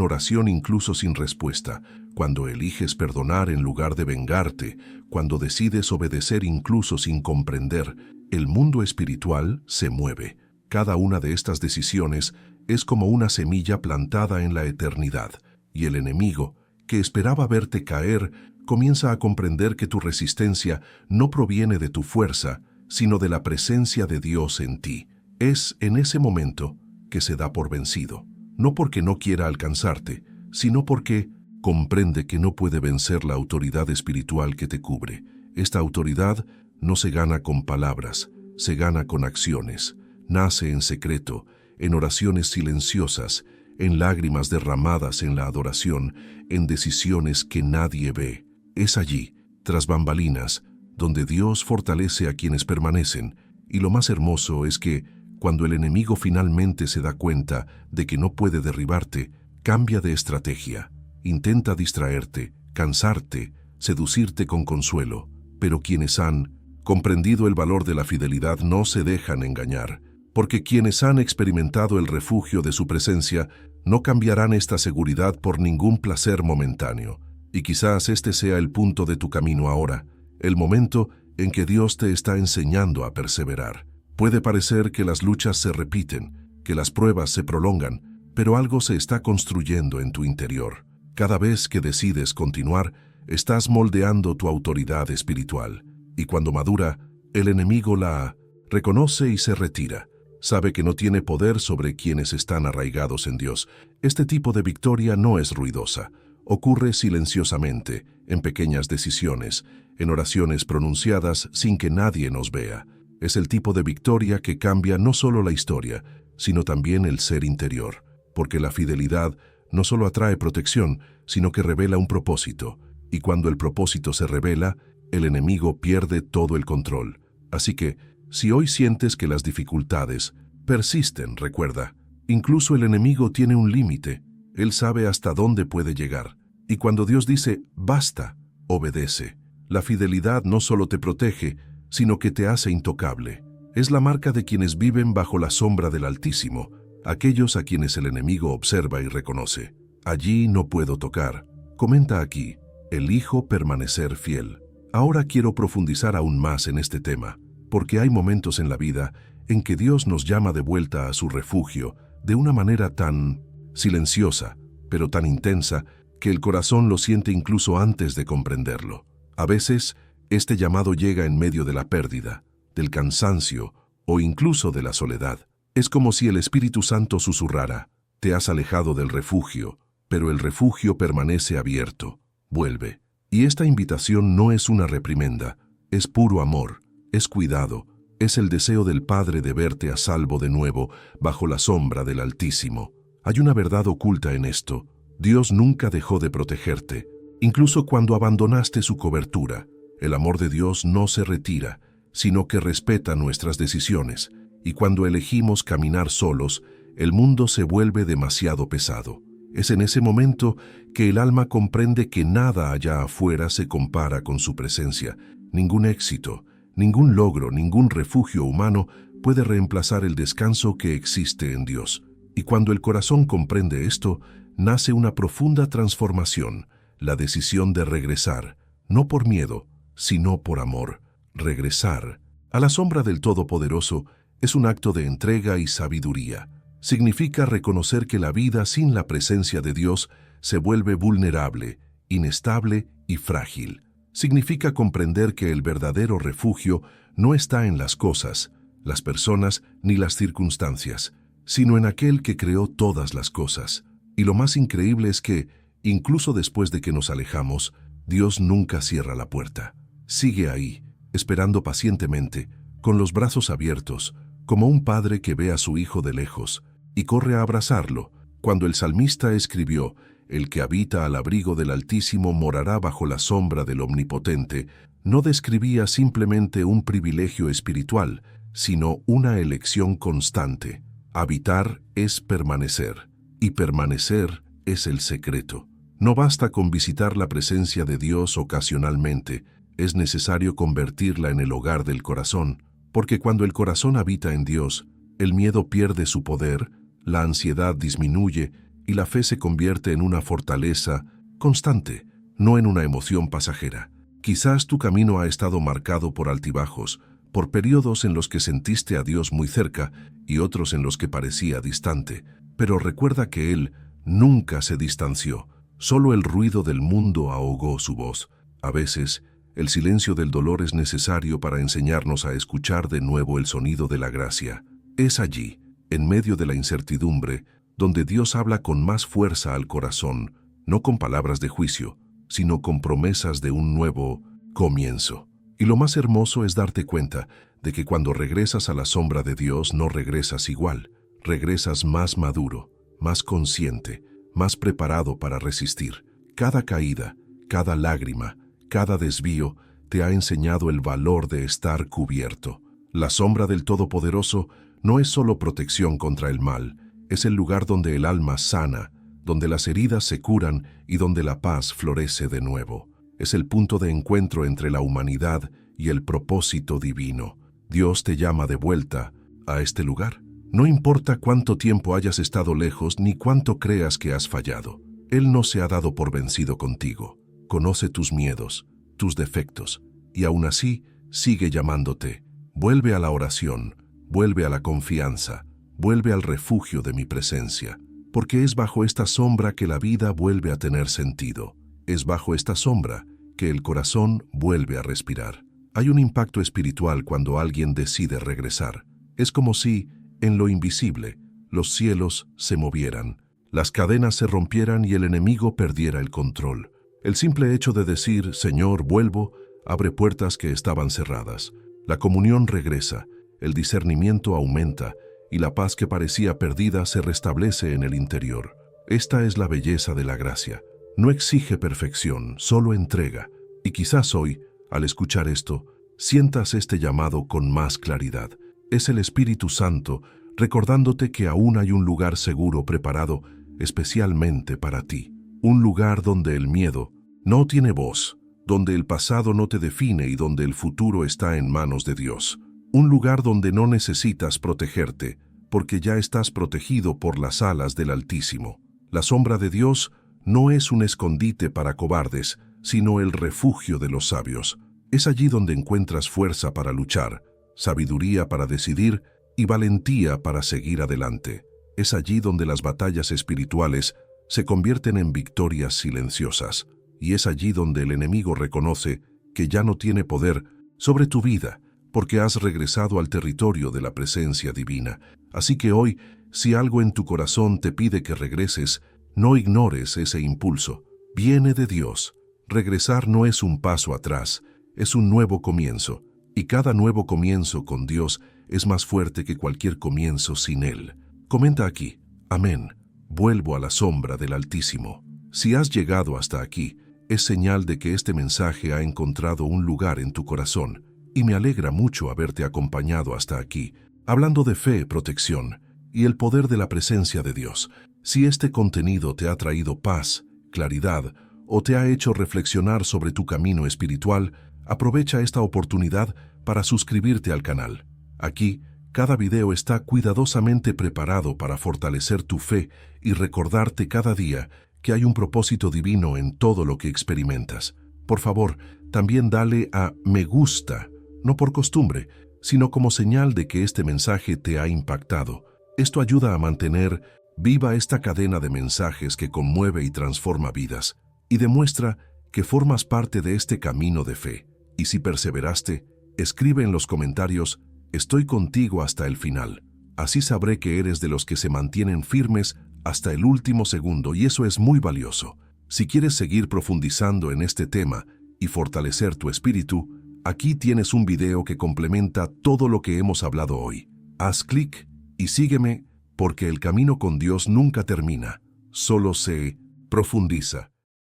oración incluso sin respuesta, cuando eliges perdonar en lugar de vengarte, cuando decides obedecer incluso sin comprender, el mundo espiritual se mueve. Cada una de estas decisiones es como una semilla plantada en la eternidad, y el enemigo, que esperaba verte caer, comienza a comprender que tu resistencia no proviene de tu fuerza, sino de la presencia de Dios en ti. Es en ese momento que se da por vencido, no porque no quiera alcanzarte, sino porque comprende que no puede vencer la autoridad espiritual que te cubre. Esta autoridad no se gana con palabras, se gana con acciones. Nace en secreto, en oraciones silenciosas, en lágrimas derramadas en la adoración, en decisiones que nadie ve. Es allí, tras bambalinas, donde Dios fortalece a quienes permanecen, y lo más hermoso es que, cuando el enemigo finalmente se da cuenta de que no puede derribarte, cambia de estrategia. Intenta distraerte, cansarte, seducirte con consuelo. Pero quienes han comprendido el valor de la fidelidad no se dejan engañar, porque quienes han experimentado el refugio de su presencia no cambiarán esta seguridad por ningún placer momentáneo. Y quizás este sea el punto de tu camino ahora, el momento en que Dios te está enseñando a perseverar. Puede parecer que las luchas se repiten, que las pruebas se prolongan, pero algo se está construyendo en tu interior. Cada vez que decides continuar, estás moldeando tu autoridad espiritual, y cuando madura, el enemigo la reconoce y se retira. Sabe que no tiene poder sobre quienes están arraigados en Dios. Este tipo de victoria no es ruidosa. Ocurre silenciosamente, en pequeñas decisiones, en oraciones pronunciadas sin que nadie nos vea. Es el tipo de victoria que cambia no solo la historia, sino también el ser interior, porque la fidelidad no solo atrae protección, sino que revela un propósito, y cuando el propósito se revela, el enemigo pierde todo el control. Así que, si hoy sientes que las dificultades persisten, recuerda, incluso el enemigo tiene un límite. Él sabe hasta dónde puede llegar. Y cuando Dios dice, basta, obedece. La fidelidad no solo te protege, sino que te hace intocable. Es la marca de quienes viven bajo la sombra del Altísimo, aquellos a quienes el enemigo observa y reconoce. Allí no puedo tocar. Comenta aquí, elijo permanecer fiel. Ahora quiero profundizar aún más en este tema, porque hay momentos en la vida en que Dios nos llama de vuelta a su refugio de una manera tan silenciosa, pero tan intensa, que el corazón lo siente incluso antes de comprenderlo. A veces, este llamado llega en medio de la pérdida, del cansancio o incluso de la soledad. Es como si el Espíritu Santo susurrara, te has alejado del refugio, pero el refugio permanece abierto. Vuelve. Y esta invitación no es una reprimenda, es puro amor, es cuidado, es el deseo del Padre de verte a salvo de nuevo bajo la sombra del Altísimo. Hay una verdad oculta en esto. Dios nunca dejó de protegerte, incluso cuando abandonaste su cobertura. El amor de Dios no se retira, sino que respeta nuestras decisiones, y cuando elegimos caminar solos, el mundo se vuelve demasiado pesado. Es en ese momento que el alma comprende que nada allá afuera se compara con su presencia. Ningún éxito, ningún logro, ningún refugio humano puede reemplazar el descanso que existe en Dios. Y cuando el corazón comprende esto, nace una profunda transformación, la decisión de regresar, no por miedo, sino por amor. Regresar a la sombra del Todopoderoso es un acto de entrega y sabiduría. Significa reconocer que la vida sin la presencia de Dios se vuelve vulnerable, inestable y frágil. Significa comprender que el verdadero refugio no está en las cosas, las personas ni las circunstancias, sino en aquel que creó todas las cosas. Y lo más increíble es que, incluso después de que nos alejamos, Dios nunca cierra la puerta. Sigue ahí, esperando pacientemente, con los brazos abiertos, como un padre que ve a su hijo de lejos, y corre a abrazarlo. Cuando el salmista escribió, «El que habita al abrigo del Altísimo morará bajo la sombra del Omnipotente», no describía simplemente un privilegio espiritual, sino una elección constante. Habitar es permanecer, y permanecer es el secreto. No basta con visitar la presencia de Dios ocasionalmente, es necesario convertirla en el hogar del corazón, porque cuando el corazón habita en Dios, el miedo pierde su poder, la ansiedad disminuye y la fe se convierte en una fortaleza constante, no en una emoción pasajera. Quizás tu camino ha estado marcado por altibajos, por periodos en los que sentiste a Dios muy cerca y otros en los que parecía distante, pero recuerda que Él nunca se distanció, solo el ruido del mundo ahogó su voz. A veces, el silencio del dolor es necesario para enseñarnos a escuchar de nuevo el sonido de la gracia. Es allí, en medio de la incertidumbre, donde Dios habla con más fuerza al corazón, no con palabras de juicio, sino con promesas de un nuevo comienzo. Y lo más hermoso es darte cuenta de que cuando regresas a la sombra de Dios no regresas igual, regresas más maduro, más consciente, más preparado para resistir. Cada caída, cada lágrima, cada desvío te ha enseñado el valor de estar cubierto. La sombra del Todopoderoso no es solo protección contra el mal, es el lugar donde el alma sana, donde las heridas se curan y donde la paz florece de nuevo. Es el punto de encuentro entre la humanidad y el propósito divino. Dios te llama de vuelta a este lugar. No importa cuánto tiempo hayas estado lejos ni cuánto creas que has fallado. Él no se ha dado por vencido contigo. Conoce tus miedos, tus defectos, y aún así sigue llamándote. Vuelve a la oración, vuelve a la confianza, vuelve al refugio de mi presencia, porque es bajo esta sombra que la vida vuelve a tener sentido. Es bajo esta sombra que el corazón vuelve a respirar. Hay un impacto espiritual cuando alguien decide regresar. Es como si, en lo invisible, los cielos se movieran, las cadenas se rompieran y el enemigo perdiera el control. El simple hecho de decir, Señor, vuelvo, abre puertas que estaban cerradas. La comunión regresa, el discernimiento aumenta y la paz que parecía perdida se restablece en el interior. Esta es la belleza de la gracia. No exige perfección, solo entrega. Y quizás hoy, al escuchar esto, sientas este llamado con más claridad. Es el Espíritu Santo recordándote que aún hay un lugar seguro preparado especialmente para ti. Un lugar donde el miedo no tiene voz, donde el pasado no te define y donde el futuro está en manos de Dios. Un lugar donde no necesitas protegerte, porque ya estás protegido por las alas del Altísimo. La sombra de Dios no es un escondite para cobardes, sino el refugio de los sabios. Es allí donde encuentras fuerza para luchar, sabiduría para decidir y valentía para seguir adelante. Es allí donde las batallas espirituales se convierten en victorias silenciosas. Y es allí donde el enemigo reconoce que ya no tiene poder sobre tu vida, porque has regresado al territorio de la presencia divina. Así que hoy, si algo en tu corazón te pide que regreses, no ignores ese impulso. Viene de Dios. Regresar no es un paso atrás, es un nuevo comienzo. Y cada nuevo comienzo con Dios es más fuerte que cualquier comienzo sin Él. Comenta aquí, amén. Vuelvo a la sombra del Altísimo. Si has llegado hasta aquí, es señal de que este mensaje ha encontrado un lugar en tu corazón, y me alegra mucho haberte acompañado hasta aquí, hablando de fe, protección y el poder de la presencia de Dios. Si este contenido te ha traído paz, claridad o te ha hecho reflexionar sobre tu camino espiritual, aprovecha esta oportunidad para suscribirte al canal. Aquí, cada video está cuidadosamente preparado para fortalecer tu fe y recordarte cada día que hay un propósito divino en todo lo que experimentas. Por favor, también dale a me gusta, no por costumbre, sino como señal de que este mensaje te ha impactado. Esto ayuda a mantener viva esta cadena de mensajes que conmueve y transforma vidas, y demuestra que formas parte de este camino de fe. Y si perseveraste, escribe en los comentarios, estoy contigo hasta el final. Así sabré que eres de los que se mantienen firmes hasta el último segundo, y eso es muy valioso. Si quieres seguir profundizando en este tema y fortalecer tu espíritu, aquí tienes un video que complementa todo lo que hemos hablado hoy. Haz clic y sígueme, porque el camino con Dios nunca termina, solo se profundiza.